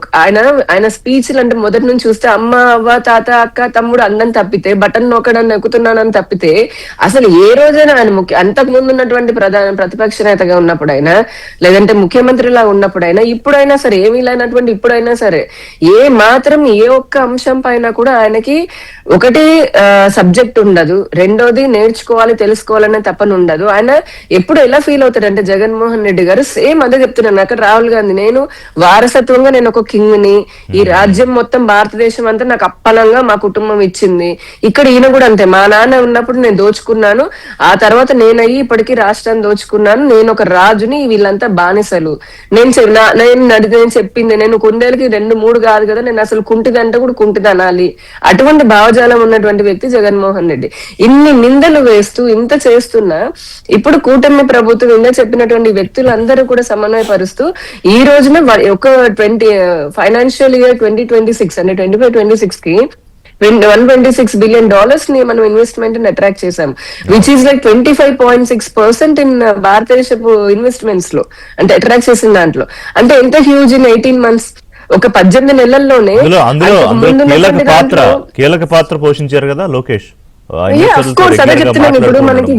ఆయన స్పీచ్లు అంటే మొదటి నుంచి చూస్తే అమ్మ, అవ్వ, తాత, అక్క, తమ్ముడు అన్నని తప్పితే, బటన్ నొక్కడని ఎక్కుతున్నానని తప్పితే అసలు ఏ రోజైనా ఆయన అంతకు ముందు ఉన్నటువంటి ప్రతిపక్ష నేతగా ఉన్నప్పుడైనా, లేదంటే ముఖ్యమంత్రిలా ఉన్నప్పుడైనా, ఇప్పుడైనా సరే, ఏమీ లేనటువంటి ఇప్పుడైనా సరే, ఏ మాత్రం ఏ ఒక్క అంశం పైన కూడా ఆయనకి ఒకటి సబ్జెక్ట్ ఉండదు, రెండోది నేర్చుకోవాలి తెలుసుకోవాలనే తపన ఉండదు. ఆయన ఎప్పుడు ఎలా ఫీల్ అవుతాడంటే జగన్మోహన్ రెడ్డి గారు సేమ్ అదే చెప్తున్నాను. అక్కడ రాహుల్ గాంధీ, నేను వారసత్వంగా నేను ఒక కింగ్ ని, ఈ రాజ్యం మొత్తం భారతదేశం అంతా నాకు అప్పనంగా మా కుటుంబం ఇచ్చింది. ఇక్కడ ఈయన కూడా అంతే, మా నాన్న ఉన్నప్పుడు నేను దోచుకున్నాను, ఆ తర్వాత నేనయ్యి ఇప్పటికీ రాష్ట్రాన్ని దోచుకున్నాను, నేను ఒక రాజుని, వీళ్ళంతా బానిసలు, నేను చెప్పింది, నేను కుందేలకి 2-3 కాదు కదా, నేను అసలు కుంటిదంటే కూడా కుంటిది అనాలి. అటువంటి భావజాలం ఉన్నటువంటి వ్యక్తి జగన్మోహన్ రెడ్డి. ఇన్ని నిందలు వేస్తూ ఇంత చేస్తున్నా ఇప్పుడు కూటమి ప్రభుత్వం ఇందా చెప్పినటువంటి వ్యక్తులందరూ కూడా సమన్వయపరుస్తూ ఈ రోజున ఒక ఫైనాన్షియల్ ఇయర్ 2026 అంటే 25-26 కి $126 బిలియన్ ని మనం ఇన్వెస్ట్మెంట్ ని అట్రాక్ట్ చేసాం, విచ్ ఈస్ లైక్ 25.6% ఇన్ భారతదేశపు ఇన్వెస్ట్మెంట్స్ లో, అంటే అట్రాక్ట్ చేసిన దాంట్లో. అంటే ఎంత హ్యూజ్ ఇన్ 18 months, ఒక 18 నెలల్లోనే. కీలక పాత్ర పోషించారు కదా లోకేష్. అదే చెప్తున్నాను. ఇప్పుడు మనకి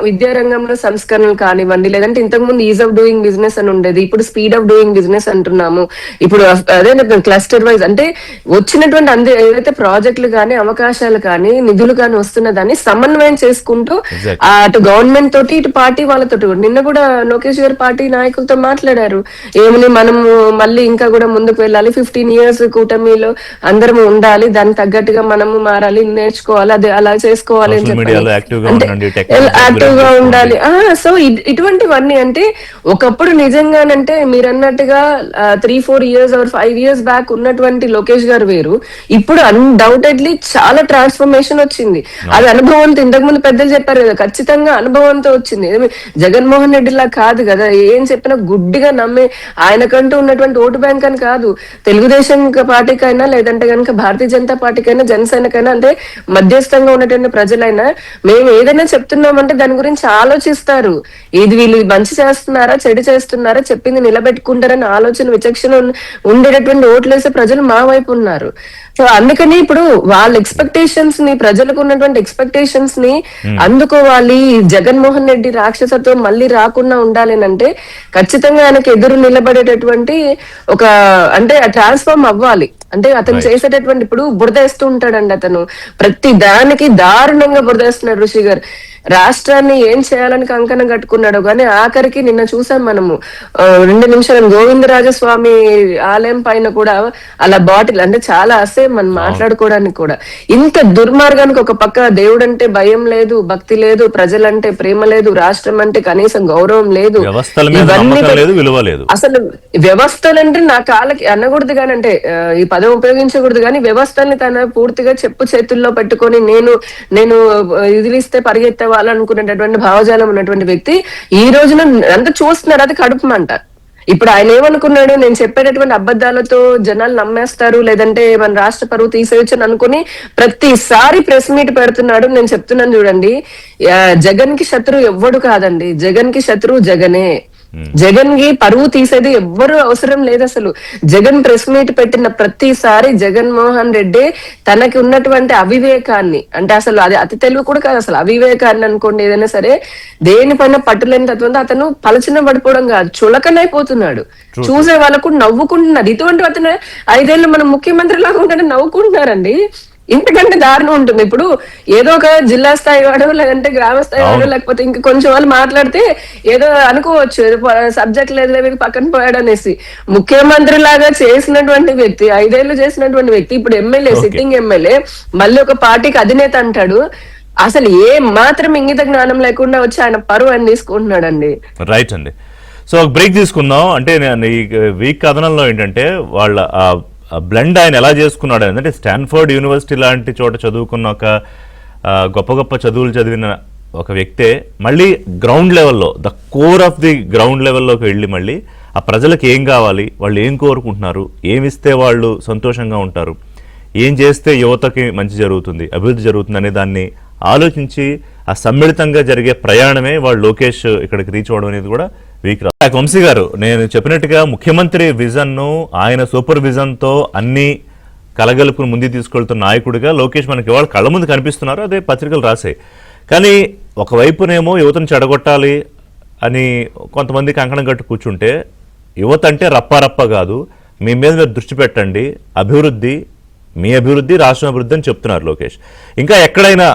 విద్యారంగంలో సంస్కరణలు కానివ్వండి, లేదంటే ఇంతకు ముందు ఈజ్ ఆఫ్ డూయింగ్ బిజినెస్ అని ఉండేది, ఇప్పుడు స్పీడ్ ఆఫ్ డూయింగ్ బిజినెస్ అంటున్నాము. ఇప్పుడు అదే క్లస్టర్ వైజ్, అంటే వచ్చినటువంటి ఏదైతే ప్రాజెక్టులు కానీ, అవకాశాలు కానీ, నిధులు కానీ వస్తున్న దాన్ని సమన్వయం చేసుకుంటూ అటు గవర్నమెంట్ తోటి, ఇటు పార్టీ వాళ్ళతో కూడా. నిన్న కూడా లోకేష్ గారు పార్టీ నాయకులతో మాట్లాడారు, ఏమని మనము మళ్ళీ ఇంకా కూడా ముందుకు వెళ్ళాలి, 15 years కూటమిలో అందరం ఉండాలి, దానికి తగ్గట్టుగా మనము మారాలి, నేర్చుకోవాలి, అదే అలా చేసుకోవాలి అని చెప్పాలి, యాక్టివ్ గా ఉండాలి. సో ఇటువంటివన్నీ అంటే ఒకప్పుడు నిజంగానంటే మీరు అన్నట్టుగా 3-4 years or 5 years బ్యాక్ ఉన్నటువంటి లోకేష్ గారు వేరు, ఇప్పుడు అన్డౌటెడ్లీ చాలా ట్రాన్స్ఫర్మేషన్ వచ్చింది. అది అనుభవంతో, ఇంతకు ముందు పెద్దలు చెప్పారు కదా, ఖచ్చితంగా అనుభవంతో వచ్చింది. జగన్మోహన్ రెడ్డిలా కాదు కదా, ఏం చెప్పినా గుడ్డిగా నమ్మే, ఆయనకంటూ ఉన్నటువంటి ఓటు బ్యాంక్ అని కాదు, తెలుగుదేశం పార్టీకైనా, లేదంటే కనుక భారతీయ జనతా పార్టీకైనా, జనసేనకైనా, అంటే మధ్యస్థంగా ఉన్నటువంటి ప్రజలైనా మేము ఏదైనా చెప్తున్నామంటే దాని గురించి ఆలోచిస్తారు. ఇది వీళ్ళు మంచి చేస్తున్నారా, చెడు చేస్తున్నారా, చెప్పింది నిలబెట్టుకుంటారని ఆలోచన, విచక్షణ ఉండేటటువంటి ఓట్లేసే ప్రజలు మా వైపు ఉన్నారు. సో అందుకని ఇప్పుడు వాళ్ళ ఎక్స్పెక్టేషన్స్ ని, ప్రజలకు ఉన్నటువంటి ఎక్స్పెక్టేషన్స్ ని అందుకోవాలి. జగన్మోహన్ రెడ్డి రాక్షసత్వం మళ్ళీ రాకుండా ఉండాలి అంటే ఖచ్చితంగా ఆయనకు ఎదురు నిలబడేటటువంటి ఒక, అంటే ట్రాన్స్ఫార్మ్ అవ్వాలి. అంటే అతను చేసేటటువంటి, ఇప్పుడు బురదేస్తూ ఉంటాడండి అతను, ప్రతి దానికి దారుణంగా బురదేస్తున్నాడు ఋషి గారు. రాష్ట్రాన్ని ఏం చేయాలని కంకణం కట్టుకున్నాడు, కానీ ఆఖరికి నిన్న చూసాం మనము 2 నిమిషాలు గోవిందరాజస్వామి ఆలయం పైన కూడా అలా బాటిల్, అంటే చాలా అసేం మనం మాట్లాడుకోవడానికి కూడా. ఇంత దుర్మార్గానికి ఒక పక్క దేవుడు అంటే భయం లేదు, భక్తి లేదు, ప్రజలంటే ప్రేమ లేదు, రాష్ట్రం అంటే కనీసం గౌరవం లేదు, అసలు వ్యవస్థలంటే నా కాళ్ళకి అనకూడదు కానీ, అంటే ఈ పదం ఉపయోగించకూడదు కానీ, వ్యవస్థల్ని తన పూర్తిగా చెప్పు చేతుల్లో పెట్టుకొని నేను ఇదిలిస్తే పరిగెత్తవాలనుకునేటటువంటి భావజాలం ఉన్నటువంటి వ్యక్తి ఈ రోజున అంతా చూస్తున్నారు. అది కడుపు మంట. ఇప్పుడు ఆయన ఏమనుకున్నాడు, నేను చెప్పేటటువంటి అబద్ధాలతో జనాలు నమ్మేస్తారు, లేదంటే మన రాష్ట్ర పరువు తీసేయచ్చు అని అనుకుని ప్రతిసారి ప్రెస్ మీట్ పెడుతున్నాడు. నేను చెప్తున్నాను చూడండి, జగన్ కి శత్రువు ఎవ్వడు కాదండి, జగన్ కి శత్రువు జగనే. జగన్ కి పరువు తీసేది ఎవ్వరు అవసరం లేదు. అసలు జగన్ ప్రెస్ మీట్ పెట్టిన ప్రతిసారి జగన్మోహన్ రెడ్డి తనకి ఉన్నటువంటి అవివేకాన్ని, అంటే అసలు అది అతి తెలివి కూడా కాదు, అసలు అవివేకాన్ని అనుకోండి, ఏదైనా సరే దేనిపైన పట్టులేని తత్వంతో అతను పలచన పడిపోవడం కాదు, చులకనైపోతున్నాడు. చూసే వాళ్ళకు నవ్వుకుంటున్నారు. ఇటువంటి అతను 5 ఏళ్ళు మనం ముఖ్యమంత్రి లాగా ఉంటే నవ్వుకుంటున్నారండి. ఇంతకంటే దారుణం ఉంటుంది. ఇప్పుడు ఏదో ఒక జిల్లా స్థాయి వాడు, లేదంటే గ్రామ స్థాయి వాడు, లేకపోతే ఇంకా కొంచెం వాళ్ళు మాట్లాడితే ఏదో అనుకోవచ్చు, ఏదో సబ్జెక్ట్ లేదు పక్కన పోయాడు అనేసి. ముఖ్యమంత్రి లాగా చేసినటువంటి వ్యక్తి, 5 ఏళ్ళు చేసినటువంటి వ్యక్తి, ఇప్పుడు ఎమ్మెల్యే, సిట్టింగ్ ఎమ్మెల్యే, మళ్ళీ ఒక పార్టీకి అధినేత అంటాడు. అసలు ఏ మాత్రం ఇంగిత జ్ఞానం లేకుండా వచ్చి ఆయన పరువు అని తీసుకుంటున్నాడండి. రైట్ అండి. సో ఒక బ్రేక్ తీసుకుందాం. అంటే నేను ఈ వీక్ కథనంలో ఏంటంటే వాళ్ళ బ్లెండ్ ఆయన ఎలా చేసుకున్నాడు అంటే స్టాన్ఫోర్డ్ యూనివర్సిటీ లాంటి చోట చదువుకున్న ఒక గొప్ప గొప్ప చదువులు చదివిన ఒక వ్యక్తే మళ్ళీ గ్రౌండ్ లెవెల్లో, the core of the ground లెవెల్లోకి వెళ్ళి మళ్ళీ ఆ ప్రజలకు ఏం కావాలి, వాళ్ళు ఏం కోరుకుంటున్నారు, ఏమిస్తే వాళ్ళు సంతోషంగా ఉంటారు, ఏం చేస్తే యువతకి మంచి జరుగుతుంది, అభివృద్ధి జరుగుతుంది అనే దాన్ని ఆలోచించి ఆ సమ్మిళితంగా జరిగే ప్రయాణమే వాళ్ళు లోకేష్ ఇక్కడికి రీచ్ అవ్వడం అనేది కూడా వీక్. వంశీ గారు, నేను చెప్పినట్టుగా ముఖ్యమంత్రి విజన్ను ఆయన సూపర్ విజన్తో అన్ని కలగలుపును ముందుకు తీసుకెళ్తున్న నాయకుడిగా లోకేష్ మనకి ఇవాళ కళ్ళ ముందు కనిపిస్తున్నారు. అదే పత్రికలు రాసాయి. కానీ ఒకవైపునేమో యువతను చెడగొట్టాలి అని కొంతమంది కంకణం కట్టు కూర్చుంటే, యువత అంటే రప్పారప్ప కాదు, మీ మీద మీరు దృష్టి పెట్టండి, అభివృద్ధి, మీ అభివృద్ధి రాష్ట్రం అభివృద్ధి అని చెప్తున్నారు లోకేష్. ఇంకా ఎక్కడైనా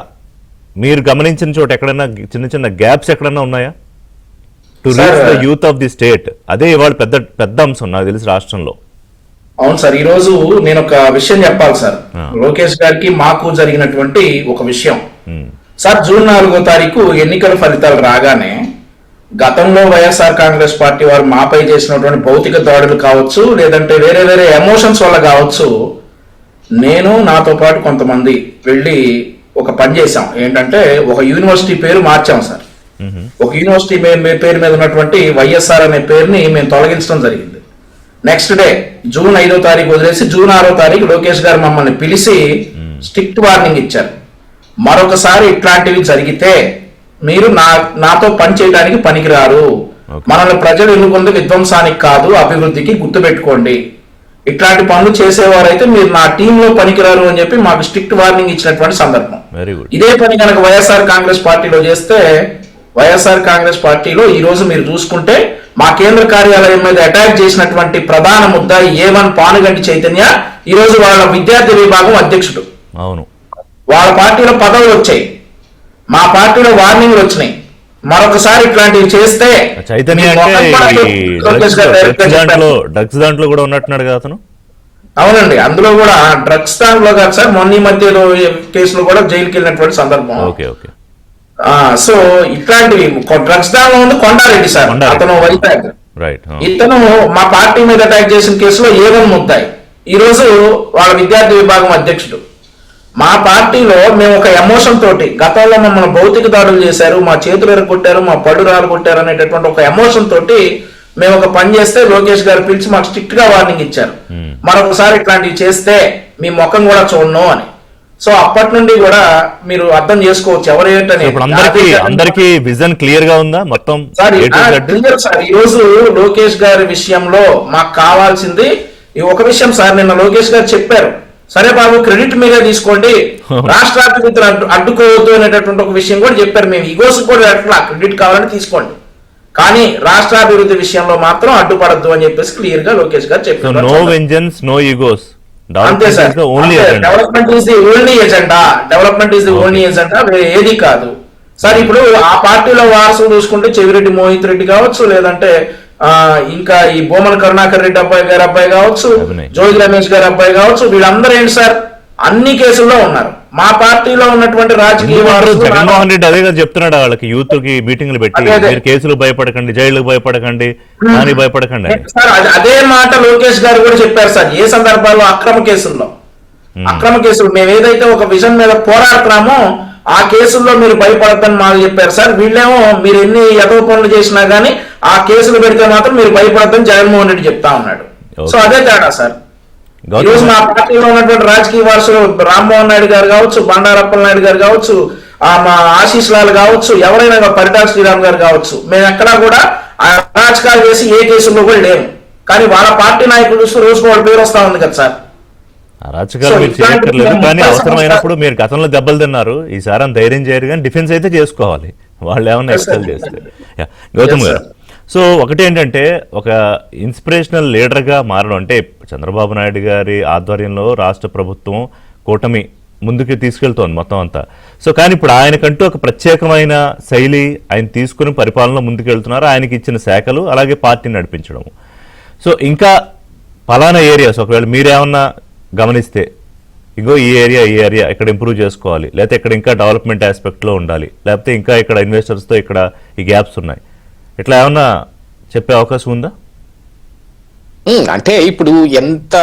మీరు గమనించిన చోట ఎక్కడైనా చిన్న చిన్న గ్యాప్స్ ఎక్కడైనా ఉన్నాయా to reach the youth of the state? అదే ఇవాళ పెద్ద పెద్ద అంశం నాకు తెలిసి రాష్ట్రంలో. అవును సార్, ఈ రోజు నేను ఒక విషయం చెప్పాలి సార్. లోకేష్ గారికి మాకు జరిగినటువంటి ఒక విషయం సార్. జూన్ 4వ తారీఖు ఎన్నికల ఫలితాలు రాగానే గతంలో వైఎస్ఆర్ కాంగ్రెస్ పార్టీ వారు మాపై చేసినటువంటి భౌతిక దాడులు కావచ్చు, లేదంటే వేరే వేరే ఎమోషన్స్ వల్ల కావచ్చు, నేను నాతో పాటు కొంతమంది వెళ్ళి ఒక పని చేశాం. ఏంటంటే ఒక యూనివర్సిటీ పేరు మార్చాం సార్. ఒక యూనివర్సిటీ పేరు మీద ఉన్నటువంటి వైఎస్ఆర్ అనే పేరుని మేము తొలగించడం జరిగింది. నెక్స్ట్ డే జూన్ 5వ తారీఖు వదిలేసి జూన్ 6వ తారీఖు లోకేష్ గారు మమ్మల్ని పిలిచి స్ట్రిక్ట్ వార్నింగ్ ఇచ్చారు. మరొకసారి ఇట్లాంటివి జరిగితే మీరు నాతో పని చేయడానికి పనికిరారు, మనల్ని ప్రజలు ఎన్నుకుంది విధ్వంసానికి కాదు అభివృద్ధికి, గుర్తుపెట్టుకోండి, ఇట్లాంటి పనులు చేసేవారైతే మీరు నా టీంలో పనికిరారు అని చెప్పి మాకు స్ట్రిక్ట్ వార్నింగ్ ఇచ్చినటువంటి సందర్భం. ఇదే పని కనుక వైఎస్ఆర్ కాంగ్రెస్ పార్టీలో చేస్తే, వైఎస్ఆర్ కాంగ్రెస్ పార్టీలో ఈ రోజు మీరు చూసుకుంటే మా కేంద్ర కార్యాలయం మీద అటాక్ చేసినటువంటి ప్రధాన ముద్దాయి A1 పానుగంటి చైతన్య ఈ రోజు వాళ్ళ విద్యార్థి విభాగం అధ్యక్షుడు. అవును, వాళ్ళ పార్టీలో పదవులు వచ్చాయి, మా పార్టీలో వార్నింగ్లు వచ్చినాయి. మరొకసారి ఇట్లాంటివి చేస్తే చైతన్య డ్రగ్స్ దాంట్లో కూడా ఉన్నట్టున్నాడు కదా అతను. అవునండి, అందులో కూడా డ్రగ్స్ దాంట్లో కాదు సార్, మొన్న మధ్యలో కేసులో కూడా జైలుకి వెళ్ళినటువంటి సందర్భం. Okay okay. సో ఇట్లాంటివి డ్రగ్స్ దాంట్లో ఉంది కొండారెడ్డి సార్, అతను వైజాగ్. ఇతను మా పార్టీ మీద అటాక్ చేసిన కేసులో A1 ముద్దాయి, ఈ రోజు వాళ్ళ విద్యార్థి విభాగం అధ్యక్షుడు. మా పార్టీలో మేము ఒక ఎమోషన్ తోటి, గతంలో మమ్మల్ని భౌతిక దాడులు చేశారు, మా చేతులు ఎరగొట్టారు, మా పడురాలు కొట్టారు అనేటటువంటి ఒక ఎమోషన్ తోటి మేము ఒక పని చేస్తే లోకేష్ గారు పిలిచి మాకు స్ట్రిక్ట్ గా వార్నింగ్ ఇచ్చారు, మరొకసారి ఇట్లాంటివి చేస్తే మీ ముఖం కూడా చూడను అని. సో అప్పటి నుండి కూడా మీరు అర్థం చేసుకోవచ్చు ఎవరేంటని. అందరికీ విజన్ క్లియర్ గా ఉందా మొత్తం? Clear sir. ఈ రోజు లోకేష్ గారి విషయంలో మాకు కావాల్సింది ఒక విషయం సార్. నిన్న లోకేష్ గారు చెప్పారు, సరే బాబు క్రెడిట్ మీరే తీసుకోండి, రాష్ట్రాభివృద్ధిని అడ్డుకోవద్దు అనేటటువంటి ఒక విషయం కూడా చెప్పారు. మేము ఈగోస్ కూడా అట్లా క్రెడిట్ కావాలని తీసుకోండి, కానీ రాష్ట్రాభివృద్ధి విషయంలో మాత్రం అడ్డుపడద్దు అని చెప్పేసి క్లియర్ గా లోకేష్ గారు చెప్పారు. No vengeance, no egos. అంతే sir, development is the only agenda, development is the only agenda, ఏది కాదు సార్. ఇప్పుడు ఆ పార్టీలో వారసులు చూసుకుంటే చెవిరెడ్డి మోహిత్ రెడ్డి కావచ్చు, లేదంటే ఇంకా ఈ బొమ్మల కరుణాకర్ రెడ్డి అబ్బాయి కావచ్చు, జోగి రమేష్ గారి అబ్బాయి కావచ్చు, వీళ్ళందరూ ఏంటి సార్ అన్ని కేసుల్లో ఉన్నారు. మా పార్టీలో ఉన్నటువంటి రాజకీయ జగన్మోహన్ రెడ్డి అదే చెప్తున్నాడు వాళ్ళకి, యూత్ కి మీటింగ్లు పెట్టి మీరు కేసులు భయపడకండి, జైలుకు భయపడకండి, దానికి భయపడకండి సార్. అదే మాట లోకేష్ గారు కూడా చెప్పారు సార్. ఏ సందర్భాల్లో అక్రమ కేసులు మేము ఏదైతే ఒక విజన్ మీద పోరాడుతున్నామో ఆ కేసుల్లో మీరు భయపడద్దని మాకు చెప్పారు సార్. వీళ్ళేమో మీరు ఎన్ని ఎదవ పనులు చేసినా గానీ ఆ కేసులు పెడితే మాత్రం మీరు భయపడద్దని జగన్మోహన్ రెడ్డి చెప్తా ఉన్నాడు. సో అదే తేడా సార్. ఈ రోజు మా పార్టీలో ఉన్నటువంటి రాజకీయ వారసులు రామ్మోహన్ నాయుడు గారు కావచ్చు, బండారప్పల నాయుడు గారు కావచ్చు, మా ఆశీష్ లాల్ కావచ్చు, ఎవరైనా పరిటాల శ్రీరామ్ గారు కావచ్చు, మేము ఎక్కడా కూడా అరాచకాలు చేసి ఏ కేసుల్లో కూడా లేము. కానీ వాళ్ళ పార్టీ నాయకులు చూస్తూ రోజుకు వాళ్ళ పేరు వస్తా ఉంది కదా సార్. అరాచకాలు మీరు చేయక్కర్లేదు, కానీ అవసరమైనప్పుడు మీరు గతంలో దెబ్బలు తిన్నారు, ఈసారి ధైర్యం చేయరు, కానీ డిఫెన్స్ అయితే చేసుకోవాలి వాళ్ళు ఏమన్నా ఎక్స్పెల్ చేస్తే. గౌతమ్ గారు, సో ఒకటి ఏంటంటే ఒక ఇన్స్పిరేషనల్ లీడర్గా మారడం అంటే చంద్రబాబు నాయుడు గారి ఆధ్వర్యంలో రాష్ట్ర ప్రభుత్వం కూటమి ముందుకు తీసుకెళ్తోంది మొత్తం అంతా. సో కానీ ఇప్పుడు ఆయనకంటూ ఒక ప్రత్యేకమైన శైలి ఆయన తీసుకుని పరిపాలనలో ముందుకెళ్తున్నారు, ఆయనకి ఇచ్చిన శాఖలు అలాగే పార్టీని నడిపించడం. సో ఇంకా పలానా ఏరియాస్ ఒకవేళ మీరేమన్నా గమనిస్తే ఇగో ఈ ఏరియా ఇక్కడ ఇంప్రూవ్ చేసుకోవాలి, లేకపోతే ఇక్కడ ఇంకా డెవలప్మెంట్ ఆస్పెక్ట్లో ఉండాలి, లేకపోతే ఇంకా ఇక్కడ ఇన్వెస్టర్స్తో ఇక్కడ ఈ గ్యాప్స్ ఉన్నాయి, ఇట్లా ఏమన్నా చెప్పే అవకాశం ఉందా? అంటే ఇప్పుడు ఎంత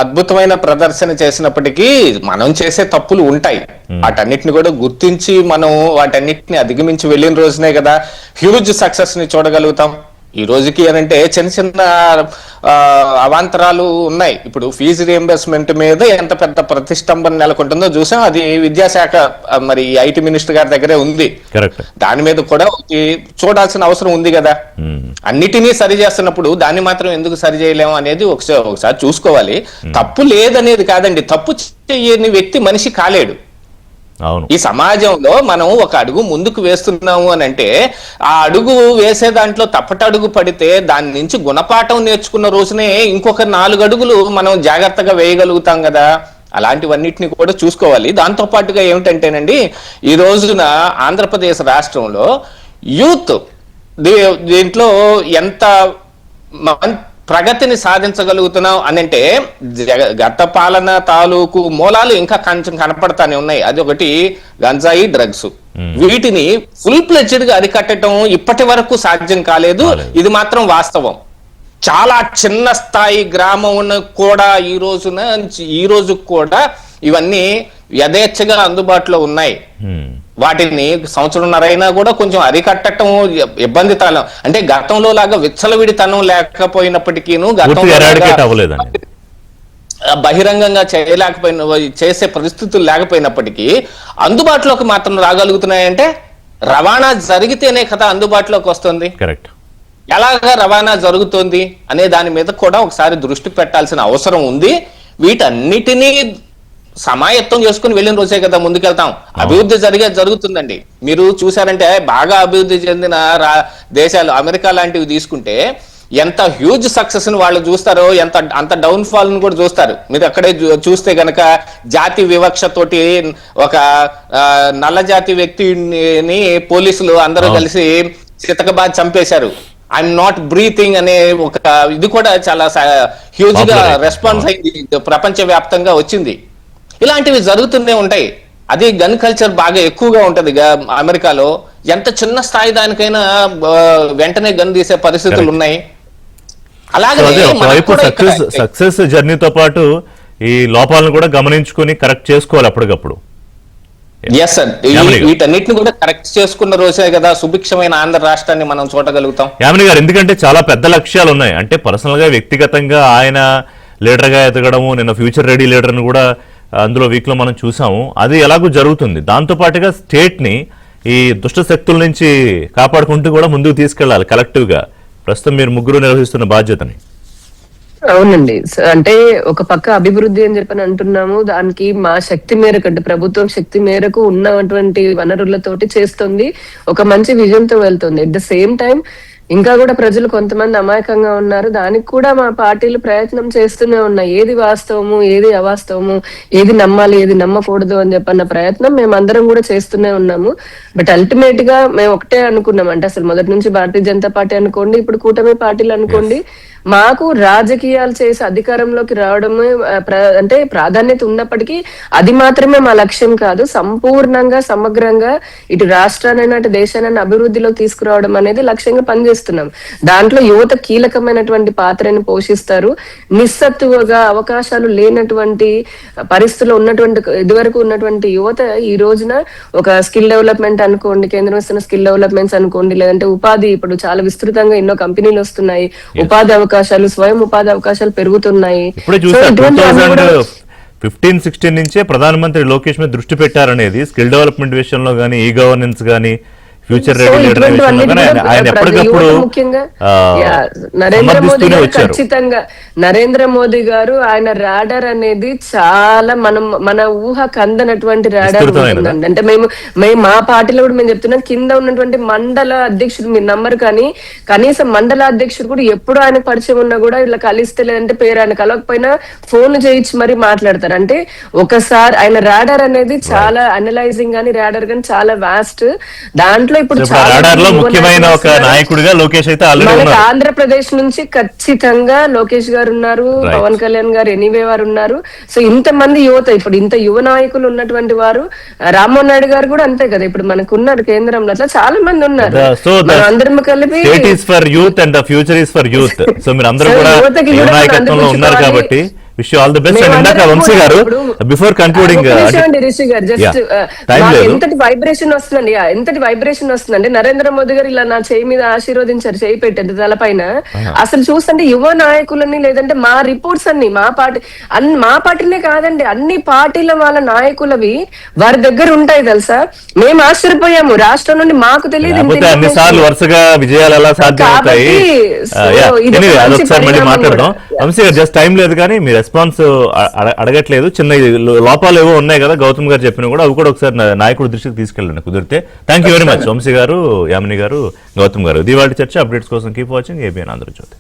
అద్భుతమైన ప్రదర్శన చేసినప్పటికీ మనం చేసే తప్పులు ఉంటాయి. వాటన్నిటిని కూడా గుర్తించి మనం వాటన్నిటిని అధిగమించి వెళ్ళిన రోజునే కదా హ్యూజ్ సక్సెస్ ని చూడగలుగుతాం. ఈ రోజుకి అంటే చిన్న చిన్న అవాంతరాలు ఉన్నాయి. ఇప్పుడు ఫీజు రియంబర్స్మెంట్ మీద ఎంత పెద్ద ప్రతిష్టంభన నెలకొంటుందో చూసాం. అది విద్యాశాఖ మరి ఐటీ మినిస్టర్ గారి దగ్గరే ఉంది. దాని మీద కూడా చూడాల్సిన అవసరం ఉంది కదా. అన్నిటినీ సరి చేస్తున్నప్పుడు దాన్ని మాత్రం ఎందుకు సరి చేయలేము అనేది ఒకసారి చూసుకోవాలి. తప్పు లేదనేది కాదండి, తప్పు చేయని వ్యక్తి మనిషి కాలేడు. ఈ సమాజంలో మనం ఒక అడుగు ముందుకు వేస్తున్నాము అని అంటే ఆ అడుగు వేసే దాంట్లో తప్పటడుగు పడితే దాని నుంచి గుణపాఠం నేర్చుకున్న రోజునే ఇంకొక 4 అడుగులు మనం జాగ్రత్తగా వేయగలుగుతాం కదా. అలాంటివన్నిటిని కూడా చూసుకోవాలి. దాంతో పాటుగా ఏమిటంటేనండి, ఈ రోజున ఆంధ్రప్రదేశ్ రాష్ట్రంలో యూత్ దీంట్లో ఎంత ప్రగతిని సాధించగలుగుతున్నాం అని అంటే గత పాలన తాలూకు మూలాలు ఇంకా కొంచెం కనపడతానే ఉన్నాయి. అది ఒకటి గంజాయి, డ్రగ్స్. వీటిని ఫుల్ ప్లెడ్జ్డ్ గా అరికట్టడం ఇప్పటి వరకు సాధ్యం కాలేదు. ఇది మాత్రం వాస్తవం. చాలా చిన్న స్థాయి గ్రామం కూడా ఈ రోజు కూడా ఇవన్నీ యథేచ్ఛగా అందుబాటులో ఉన్నాయి. వాటిని సంవత్సరంన్నరైనా కూడా కొంచెం అరికట్టడం ఇబ్బందితనం. అంటే గతంలో లాగా విచ్చలవిడితనం లేకపోయినప్పటికీ బహిరంగంగా చేసే పరిస్థితులు లేకపోయినప్పటికీ అందుబాటులోకి మాత్రం రాగలుగుతున్నాయంటే రవాణా జరిగితేనే కదా అందుబాటులోకి వస్తుంది. ఎలాగా రవాణా జరుగుతుంది అనే దాని మీద కూడా ఒకసారి దృష్టి పెట్టాల్సిన అవసరం ఉంది. వీటన్నిటినీ సమాయత్తం చేసుకుని వెళ్ళిన రోజే కదా ముందుకెళ్తాం. అభివృద్ధి జరుగుతుందండి. మీరు చూసారంటే బాగా అభివృద్ధి చెందిన దేశాలు అమెరికా లాంటివి తీసుకుంటే ఎంత హ్యూజ్ సక్సెస్ ని వాళ్ళు చూస్తారో అంత డౌన్ ఫాల్ ని కూడా చూస్తారు. మీరు అక్కడే చూస్తే గనక జాతి వివక్షతోటి ఒక నల్ల జాతి వ్యక్తిని పోలీసులు అందరూ కలిసి చితకబాద్ చంపేశారు. ఐఎమ్ నాట్ బ్రీతింగ్ అనే ఒక ఇది కూడా చాలా హ్యూజ్ గా రెస్పాన్స్ అయింది, ప్రపంచ వ్యాప్తంగా వచ్చింది. ఇలాంటివి జరుగుతూనే ఉంటాయి. అది గన్ కల్చర్ బాగా ఎక్కువగా ఉంటది అమెరికాలో. ఎంత చిన్న స్థాయి దానికైనా వెంటనే గన్ తీసే పరిస్థితులు ఉన్నాయి. అలాగే సక్సెస్ జర్నీతో పాటు ఈ లోపాలను కూడా గమనించుకుని కరెక్ట్ చేసుకోవాలి అప్పటికప్పుడు. ఎస్ సార్, వీటన్నిటిని కూడా కరెక్ట్ చేసుకున్న రోజే కదా సుభిక్షమైన ఆంధ్ర రాష్ట్రాన్ని మనం చూడగలుగుతాం. యామిని గారు, ఎందుకంటే చాలా పెద్ద లక్ష్యాలు ఉన్నాయి. అంటే పర్సనల్ గా వ్యక్తిగతంగా ఆయన లీడర్ గా ఎదగడము, నిన్న ఫ్యూచర్ రెడీ లీడర్ ని కూడా అందులో వీక్ లో మనం చూసాము. అది ఎలాగో జరుగుతుంది. దాంతో పాటుగా స్టేట్ ని ఈ దుష్ట శక్తుల నుంచి కాపాడుకుంటూ కూడా ముందుకు తీసుకెళ్లాలి కలెక్టివ్ గా. ప్రస్తుతం మీరు ముగ్గురు నిర్వహిస్తున్న బాధ్యతని. అవునండి, అంటే ఒక పక్క అభివృద్ధి అని చెప్పని అంటున్నాము. దానికి మా శక్తి మేరకు, అంటే ప్రభుత్వం శక్తి మేరకు ఉన్నటువంటి వనరులతోటి చేస్తుంది. ఒక మంచి విజన్ తో వెళ్తుంది. ఎట్ ద సేమ్ టైం ఇంకా కూడా ప్రజలు కొంతమంది అమాయకంగా ఉన్నారు. దానికి కూడా మా పార్టీలు ప్రయత్నం చేస్తూనే ఉన్నాయి. ఏది వాస్తవము, ఏది అవాస్తవము, ఏది నమ్మాలి, ఏది నమ్మకూడదు అని చెప్పన్న ప్రయత్నం మేమందరం కూడా చేస్తూనే ఉన్నాము. బట్ అల్టిమేట్ గా మేము ఒకటే అనుకున్నాం, అంటే అసలు మొదటి నుంచి భారతీయ జనతా పార్టీ అనుకోండి, ఇప్పుడు కూటమి పార్టీలు అనుకోండి, మాకు రాజకీయాలు చేసి అధికారంలోకి రావడమే అంటే ప్రాధాన్యత ఉన్నప్పటికీ అది మాత్రమే మా లక్ష్యం కాదు. సంపూర్ణంగా సమగ్రంగా ఇటు రాష్ట్రానైనా అటు దేశానైనా అభివృద్ధిలోకి తీసుకురావడం అనేది లక్ష్యంగా పనిచేస్తున్నాం. దాంట్లో యువత కీలకమైనటువంటి పాత్రని పోషిస్తారు. నిస్సత్తువగా అవకాశాలు లేనటువంటి పరిస్థితుల్లో ఉన్నటువంటి ఇదివరకు ఉన్నటువంటి యువత ఈ రోజున ఒక స్కిల్ డెవలప్మెంట్ అనుకోండి, కేంద్రం ఇస్తున్న స్కిల్ డెవలప్మెంట్స్ అనుకోండి, లేదంటే ఉపాధి, ఇప్పుడు చాలా విస్తృతంగా ఎన్నో కంపెనీలు వస్తున్నాయి, ఉపాధి అవకాశాలు, స్వయం ఉపాధి అవకాశాలు పెరుగుతున్నాయి. 15-16 నుంచే ప్రధానమంత్రి లోకేష్ మీద దృష్టి పెట్టారనేది స్కిల్ డెవలప్మెంట్ విషయంలో గానీ, ఈ గవర్నెన్స్ గానీ, ఫ్యూచర్ ఆయన ఎప్పటికప్పుడు నరేంద్ర మోదీ గారు ఖచ్చితంగా నరేంద్ర మోదీ గారు ఆయన రాడర్ అనేది చాలా మన ఊహ కందనటువంటి రాడర్ ఉంటుందండి. అంటే మేము మా పార్టీలో కూడా మేము చెప్తున్నాం, కింద ఉన్నటువంటి మండల అధ్యక్షుడు మీరు నమ్మరు కానీ కనీసం మండల అధ్యక్షుడు కూడా ఎప్పుడు ఆయన పరిచయం ఉన్నా కూడా ఇలా కలిస్తే, లేదంటే పేరు ఆయన కలవకపోయినా ఫోన్ చేయించి మరి మాట్లాడతారు. అంటే ఒకసారి ఆయన రాడర్ అనేది చాలా అనలైజింగ్ గానీ రాడర్ గానీ చాలా వాస్ట్. దాంట్లో లో ఇప్పుడు ఇప్పుడు చాలా రాడార్ లో మంది యువ ముఖ్యమైన నాయకులు ఒక వస్తున్నారు. నాయకుడిగా లోకేష్ అయితే ఆల్రెడీ మనకి ఉన్నారు. ఆంధ్రప్రదేశ్ నుంచి ఖచ్చితంగా లోకేష్ గారు ఉన్నారు, Right. పవన్ కళ్యాణ్ గారు ఎనీవే వారు ఉన్నారు. సో ఇంత మంది యువత, ఇప్పుడు ఇంత యువ నాయకులు ఉన్నటువంటి వారు, రామ్మోహన్ నాయుడు గారు కూడా అంతే కదా, ఇప్పుడు మనకు ఉన్నారు కేంద్రంలో, అట్లా చాలా మంది ఉన్నారు. సో మనం అందరం కలిపి state is for youth and the future is for youth. So మీరు అందరూ So, కూడా యువతకి యువ కూడా మనం నాయకత్వంలో ఉన్నారు అందిపుచ్చుకోవాలి. కాబట్టి wish all the best. And మేమందరం ఇందాక వంశీ కూడా గారు ఇప్పుడు బిఫోర్ కన్క్లూడింగ్ ఒక నిమిషం అండి రిషి గారు, జస్ట్ టైం లేదు. ఎంతటి వైబ్రేషన్ వస్తుందండి, ఎంతటి వైబ్రేషన్ వస్తుందండి. నరేంద్ర మోదీ గారు ఇలా నా చేయి మీద ఆశీర్వదించారు, చేయి పెట్టారు తలపైన. అసలు చూస్తుంటే యువ నాయకులని, లేదంటే మా రిపోర్ట్స్ అన్ని మా పార్టీనే కాదండి, అన్ని పార్టీల వాళ్ళ నాయకులవి వారి దగ్గర ఉంటాయి తెలుసా. మేము ఆశ్చర్యపోయాము, రాష్ట్రం నుండి మాకు తెలియదు ఇంత లేకపోతే అన్ని సార్లు information. వరుసగా విజయాలు ఎలా సాధ్యమవుతాయి? కాబట్టి, so, ఇది ఒక మంచి అదొకసారి మళ్ళీ పరిణామం మాట్లాడదాం. కూడా. వంశీ గారు జస్ట్ టైం లేదు కానీ మీ రెస్పాన్స్ అడగట్లేదు. చిన్న లోపాలు ఏవో ఉన్నాయి కదా గౌతమ్ గారు చెప్పిన కూడా, అవి కూడా ఒకసారి నాయకుడి దృష్టికి తీసుకెళ్ళండి కుదిరితే. Thank you very much Vamshi గారు, యామిని గారు, గౌతమ్ గారు. దీవాళి చర్చ అప్డేట్స్ కోసం కీప్ వాచింగ్ ఏబిఎన్ ఆంధ్రజ్యోతి.